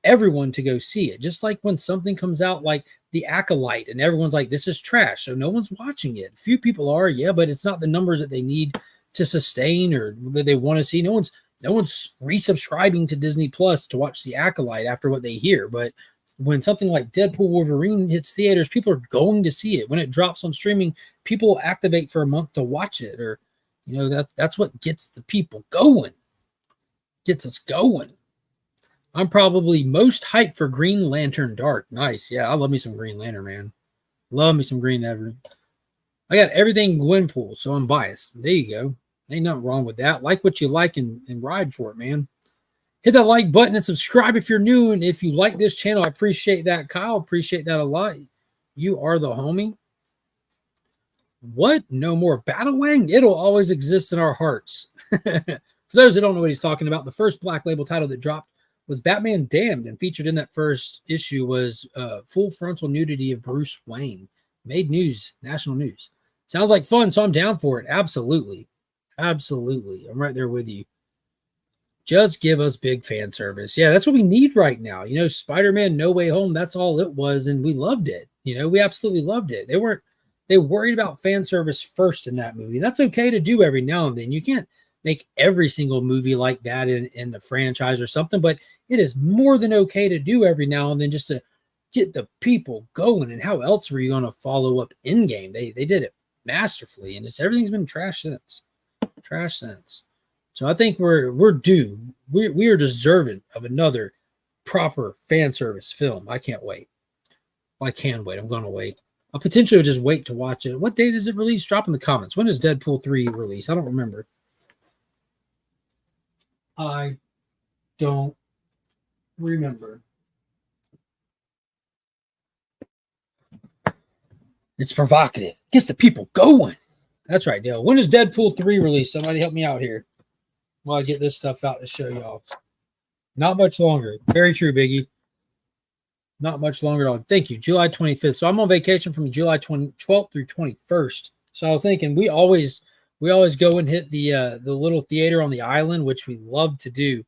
everyone to go see it. Just like when something comes out like The Acolyte and everyone's like, this is trash, so no one's watching it. Few people are, yeah, but it's not the numbers that they need to sustain or that they want to see. No one's resubscribing to Disney Plus to watch The Acolyte after what they hear. But when something like Deadpool Wolverine hits theaters, people are going to see it. When it drops on streaming, people will activate for a month to watch it. Or, you know, that's what gets the people going. Gets us going. I'm probably most hyped for Green Lantern Dark. Nice. Yeah, I love me some Green Lantern, man. Love me some Green Lantern. I got everything Gwenpool, so I'm biased. There you go. Ain't nothing wrong with that. Like what you like and ride for it, man. Hit that like button and subscribe if you're new. And if you like this channel, I appreciate that. Kyle, appreciate that a lot. You are the homie. What? No more Battle Wang? It'll always exist in our hearts. For those that don't know what he's talking about, the first Black Label title that dropped was Batman Damned, and featured in that first issue was full frontal nudity of Bruce Wayne. Made news, national news. Sounds like fun, so I'm down for it. Absolutely. Absolutely. I'm right there with you. Just give us big fan service. Yeah, that's what we need right now. You know, Spider-Man No Way Home, that's all it was, and we loved it. You know, we absolutely loved it. They weren't They worried about fan service first in that movie. That's okay to do every now and then. You can't make every single movie like that in the franchise or something, but it is more than okay to do every now and then just to get the people going. And how else were you going to follow up Endgame? They did it masterfully, and everything's been trash since. So I think we're due. We are deserving of another proper fan service film. I can't wait. Well, I can wait. I'm going to wait. I'll potentially just wait to watch it. What date is it released? Drop in the comments. When does Deadpool 3 release? I don't remember. I don't remember. It's provocative. Gets the people going. That's right, Dale. When does Deadpool 3 release? Somebody help me out here while I get this stuff out to show y'all. Not much longer. Very true, Biggie. Not much longer at all. Thank you. July 25th. So I'm on vacation from July 12th through 21st. So I was thinking we always go and hit the little theater on the island, which we love to do.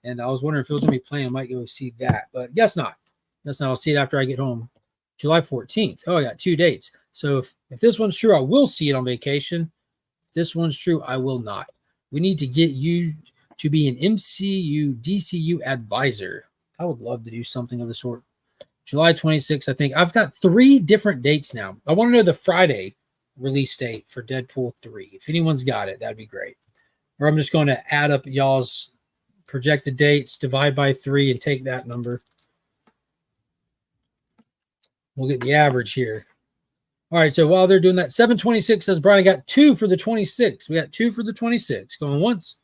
And I was wondering if it was going to be playing. I might go see that, but guess not. I'll see it after I get home. July 14th. Oh, I got 2 dates. So if this one's true, I will see it on vacation. If this one's true, I will not. We need to get you to be an MCU, DCU advisor. I would love to do something of the sort. July 26th, I think. I've got 3 different dates now. I want to know the Friday release date for Deadpool 3. If anyone's got it, that'd be great. Or I'm just going to add up y'all's projected dates, divide by 3, and take that number. We'll get the average here. All right, so while they're doing that, 726 says, Brian, I got 2 for the 26. We got 2 for the 26. Going once,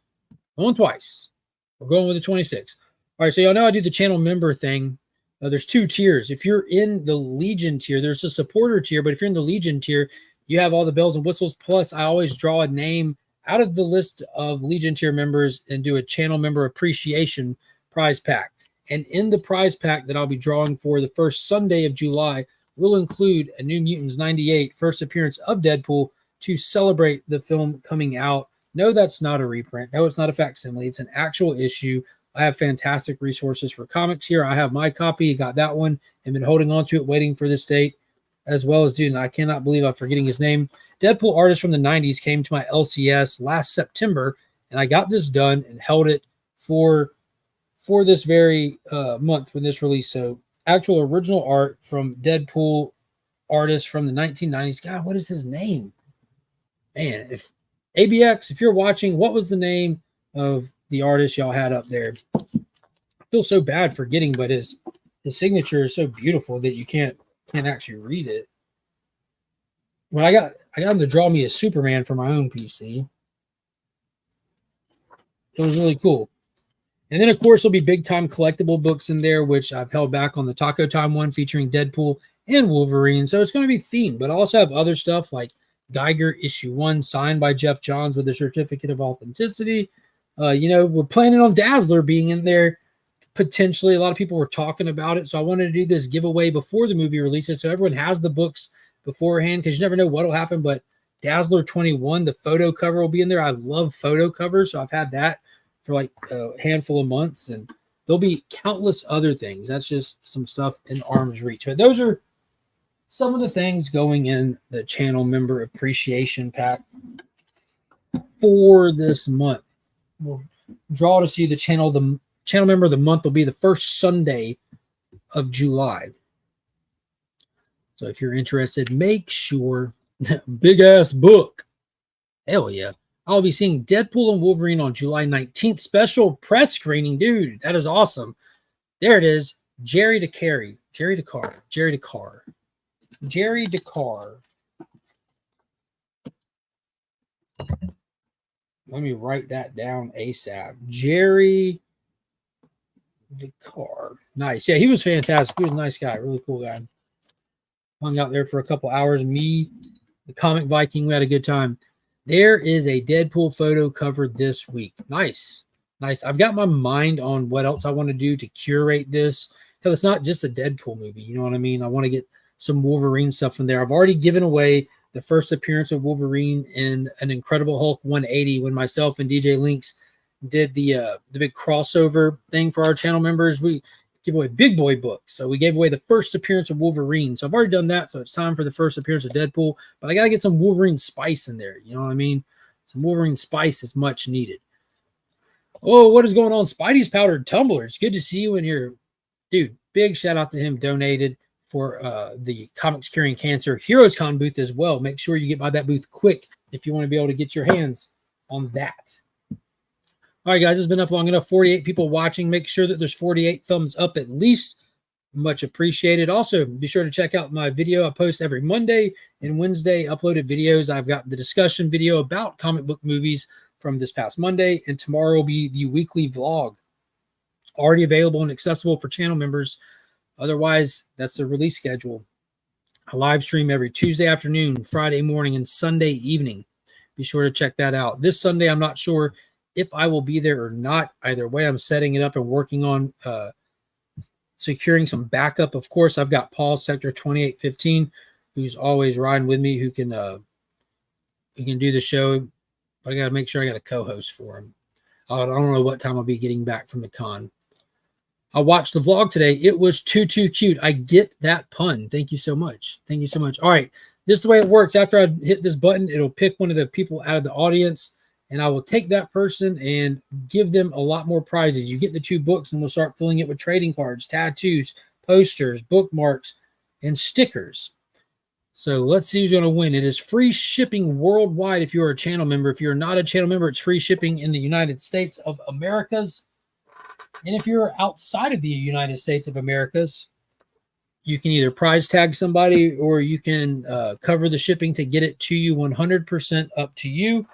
going twice. We're going with the 26. All right, so y'all know I do the channel member thing. There's 2 tiers. If you're in the Legion tier, there's a supporter tier, but if you're in the Legion tier, you have all the bells and whistles. Plus, I always draw a name out of the list of Legion tier members and do a channel member appreciation prize pack. And in the prize pack that I'll be drawing for the first Sunday of July will include a New Mutants 98 first appearance of Deadpool to celebrate the film coming out. No, that's not a reprint. No, it's not a facsimile. It's an actual issue. I have fantastic resources for comics here. I have my copy. Got that one and been holding on to it, waiting for this date, as well as, dude, I cannot believe I'm forgetting his name. Deadpool artist from the 90s came to my LCS last September, and I got this done and held it for this very month when this release. So actual original art from Deadpool artist from the 1990s. God, what is his name? Man, if ABX, if you're watching, what was the name of the artist y'all had up there? I feel so bad forgetting, but his signature is so beautiful that you can't actually read it. When I got him to draw me a Superman for my own PC. It was really cool. And then, of course, there'll be big-time collectible books in there, which I've held back on the Taco Time one featuring Deadpool and Wolverine. So it's going to be themed. But I also have other stuff like Geiger issue 1 signed by Jeff Johns with a certificate of authenticity. We're planning on Dazzler being in there potentially. A lot of people were talking about it. So I wanted to do this giveaway before the movie releases so everyone has the books beforehand, because you never know what will happen. But Dazzler 21, the photo cover will be in there. I love photo covers, so I've had that for like a handful of months, and there'll be countless other things. That's just some stuff in arm's reach. But those are some of the things going in the channel member appreciation pack for this month. We'll draw to see the channel member of the month will be the first Sunday of July. So if you're interested, make sure big ass book. Hell yeah. I'll be seeing Deadpool and Wolverine on July 19th. Special press screening. Dude, that is awesome. There it is. Jerry DeCarr. Let me write that down ASAP. Jerry DeCarr. Nice. Yeah, he was fantastic. He was a nice guy. Really cool guy. Hung out there for a couple hours. Me, the Comic Viking, we had a good time. There is a Deadpool photo cover this week. Nice. I've got my mind on what else I want to do to curate this, because it's not just a Deadpool movie. You know what I mean? I want to get some Wolverine stuff in there. I've already given away the first appearance of Wolverine in an Incredible Hulk 180 when myself and DJ Lynx did the big crossover thing for our channel members. We give away big boy books. So we gave away the first appearance of Wolverine. So I've already done that. So it's time for the first appearance of Deadpool. But I got to get some Wolverine spice in there. You know what I mean? Some Wolverine spice is much needed. Oh, what is going on? Spidey's Powdered Tumblers. Good to see you in here. Dude, big shout out to him. Donated for the Comics Curing Cancer Heroes Con booth as well. Make sure you get by that booth quick if you want to be able to get your hands on that. All right, guys, it's been up long enough. 48 people watching. Make sure that there's 48 thumbs up at least. Much appreciated. Also, be sure to check out my video. I post every Monday and Wednesday uploaded videos. I've got the discussion video about comic book movies from this past Monday, and tomorrow will be the weekly vlog. Already available and accessible for channel members. Otherwise, that's the release schedule. I live stream every Tuesday afternoon, Friday morning, and Sunday evening. Be sure to check that out. This Sunday, I'm not sure if I will be there or not. Either way, I'm setting it up and working on securing some backup. Of course, I've got Paul, Sector 2815, who's always riding with me, who can do the show. But I got to make sure I got a co-host for him. I don't know what time I'll be getting back from the con. I watched the vlog today. It was too cute. I get that pun. Thank you so much. Thank you so much. All right. This is the way it works. After I hit this button, it'll pick one of the people out of the audience, and I will take that person and give them a lot more prizes. You get the 2 books, and we'll start filling it with trading cards, tattoos, posters, bookmarks, and stickers. So let's see who's going to win. It is free shipping worldwide if you're a channel member. If you're not a channel member, it's free shipping in the United States of Americas. And if you're outside of the United States of Americas, you can either prize tag somebody or you can cover the shipping to get it to you 100% up to you.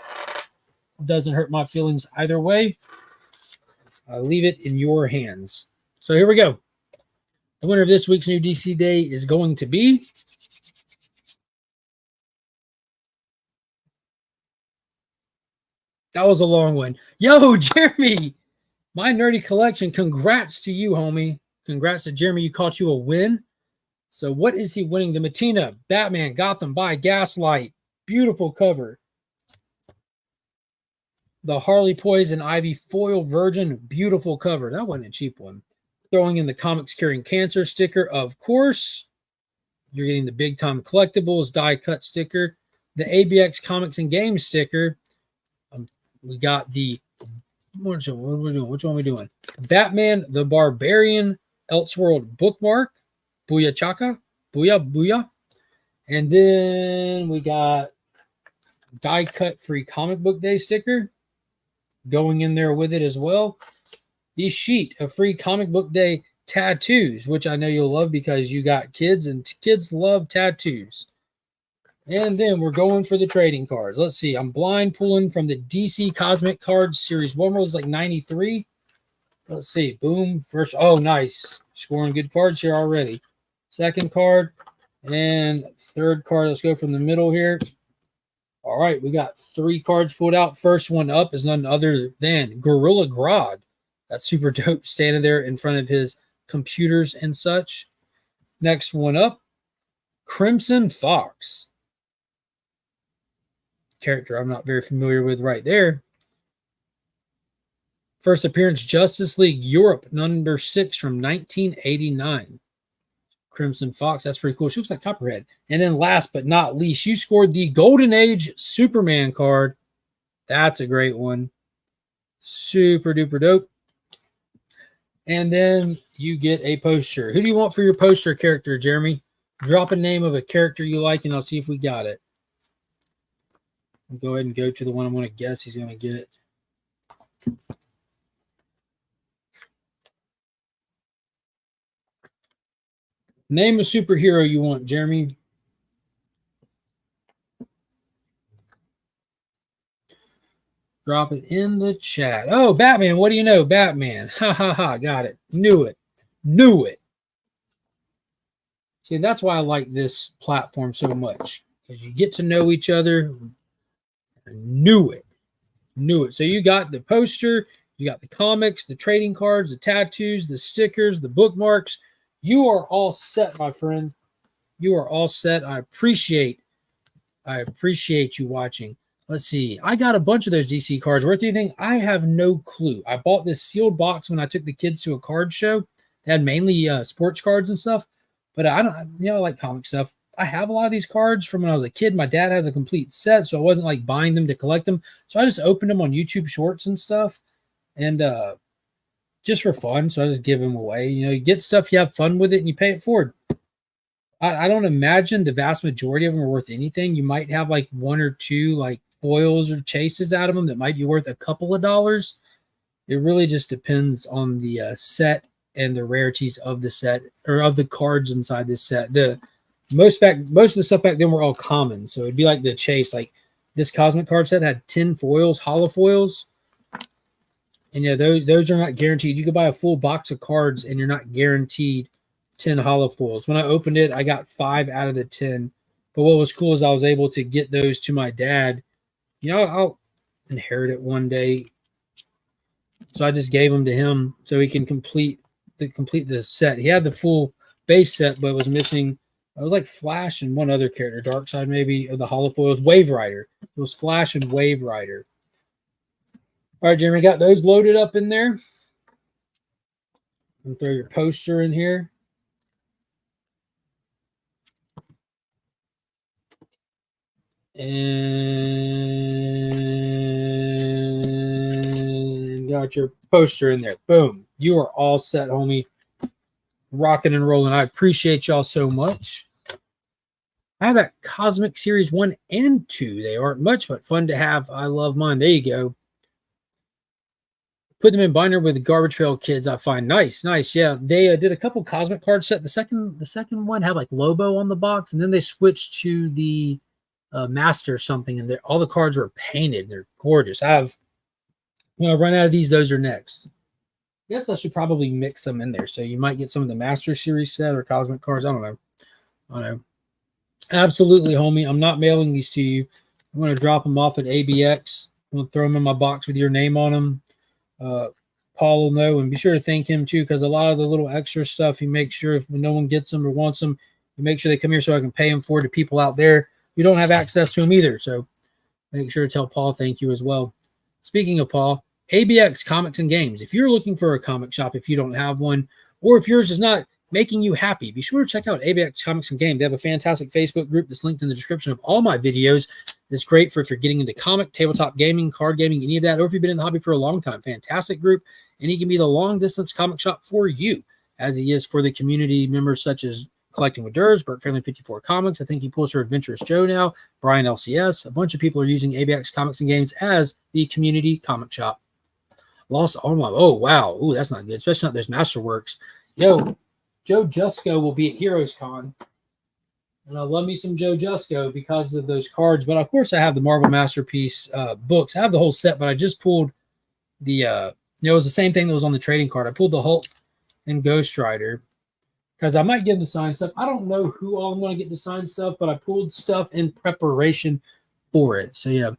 Doesn't hurt my feelings either way. I'll leave it in your hands. So here we go. The winner of this week's New DC Day is going to be that was a long one. Yo, Jeremy, my nerdy collection. Congrats to you, homie. Congrats to Jeremy. You caught you a win. So what is he winning? The Matina, Batman, Gotham by Gaslight. Beautiful cover. The Harley Poison Ivy Foil Virgin. Beautiful cover. That wasn't a cheap one. Throwing in the Comics Curing Cancer sticker, of course. You're getting the Big Time Collectibles die cut sticker. The ABX Comics and Games sticker. We got the, what are we doing? Which one are we doing? Batman the Barbarian Elseworld bookmark. Booyah Chaka. Booyah. And then we got die cut free comic book day sticker going in there with it as well. The sheet of free comic book day tattoos, which I know you'll love because you got kids and kids love tattoos. And then we're going for the trading cards. Let's see. I'm blind pulling from the DC Cosmic Cards Series 1 was like 93. Let's see. Boom. First. Oh, nice. Scoring good cards here already. Second card and third card. Let's go from the middle here. All right. We got 3 cards pulled out. First one up is none other than Gorilla Grodd. That's super dope. Standing there in front of his computers and such. Next one up. Crimson Fox. Character I'm not very familiar with right there. First appearance, Justice League Europe, number 6 from 1989. Crimson Fox, that's pretty cool. She looks like Copperhead. And then last but not least, you scored the Golden Age Superman card. That's a great one. Super duper dope. And then you get a poster. Who do you want for your poster character, Jeremy? Drop a name of a character you like, and I'll see if we got it. I'll go ahead and go to the one I'm going to guess he's going to get. Name a superhero you want, Jeremy. Drop it in the chat. Oh, Batman. What do you know? Batman. Ha, ha, ha. Got it. Knew it. See, that's why I like this platform so much. Because you get to know each other. Knew it. So you got the poster, you got the comics, the trading cards, the tattoos, the stickers, the bookmarks. You are all set, my friend. You are all set. I appreciate you watching. Let's see. I got a bunch of those DC cards. Worth anything? I have no clue. I bought this sealed box when I took the kids to a card show. They had mainly sports cards and stuff, but I don't, I like comic stuff. I have a lot of these cards from when I was a kid. My dad has a complete set, so I wasn't like buying them to collect them. So I just opened them on YouTube Shorts and stuff, and just for fun. So I just give them away. You get stuff, you have fun with it, and you pay it forward. I don't imagine the vast majority of them are worth anything. You might have like one or two like foils or chases out of them that might be worth a couple of dollars. It really just depends on the set and the rarities of the set or of the cards inside this set. Most of the stuff back then were all common, so it'd be like the chase. Like this cosmic card set had 10 foils, hollow foils, and yeah, those are not guaranteed. You could buy a full box of cards, and you're not guaranteed 10 hollow foils. When I opened it, I got 5 out of the 10. But what was cool is I was able to get those to my dad. I'll inherit it one day, so I just gave them to him so he can complete the set. He had the full base set, but was missing. It was like Flash and one other character, Darkseid maybe, of the hollow foils. Wave Rider. It was Flash and Wave Rider. All right, Jeremy, got those loaded up in there. And throw your poster in here. And got your poster in there. Boom. You are all set, homie. Rocking and rolling. I appreciate y'all so much. I have that Cosmic Series 1 and 2. They aren't much, but fun to have. I love mine. There you go. Put them in binder with the Garbage Pail Kids. I find nice. Yeah, they did a couple Cosmic card set. The second one had like Lobo on the box, and then they switched to the Master something, and all the cards were painted. They're gorgeous. When I run out of these, those are next. I guess I should probably mix them in there. So you might get some of the Master Series set or Cosmic cards. I don't know. Absolutely, homie. I'm not mailing these to you. I'm going to drop them off at ABX. I'm going to throw them in my box with your name on them. Paul will know, and be sure to thank him too, because a lot of the little extra stuff, he makes sure if no one gets them or wants them, you make sure they come here so I can pay them forward to people out there who don't have access to them either. So make sure to tell Paul thank you as well. Speaking of Paul, ABX Comics and Games. If you're looking for a comic shop, if you don't have one, or if yours is not making you happy, be sure to check out ABX Comics and Games. They have a fantastic Facebook group that's linked in the description of all my videos. It's great for if you're getting into comic, tabletop gaming, card gaming, any of that, or if you've been in the hobby for a long time. Fantastic group, and he can be the long-distance comic shop for you, as he is for the community members such as Collecting with Durs, Burke Family 54 Comics. I think he pulls for Adventurous Joe now, Brian LCS. A bunch of people are using ABX Comics and Games as the community comic shop. Lost all my, oh, wow. Ooh, that's not good, especially not those Masterworks. Yo, Joe Jusko will be at Heroes Con. And I love me some Joe Jusko because of those cards. But, of course, I have the Marvel Masterpiece books. I have the whole set, but I just pulled the, it was the same thing that was on the trading card. I pulled the Hulk and Ghost Rider because I might get them to sign stuff. I don't know who all I'm going to get to sign stuff, but I pulled stuff in preparation for it. So, yeah,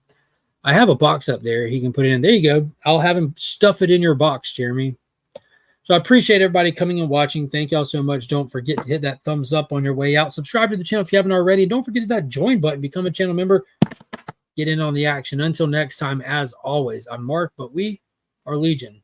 I have a box up there. He can put it in. There you go. I'll have him stuff it in your box, Jeremy. So I appreciate everybody coming and watching. Thank y'all so much. Don't forget to hit that thumbs up on your way out. Subscribe to the channel if you haven't already. Don't forget that join button. Become a channel member. Get in on the action. Until next time, as always, I'm Mark, but we are Legion.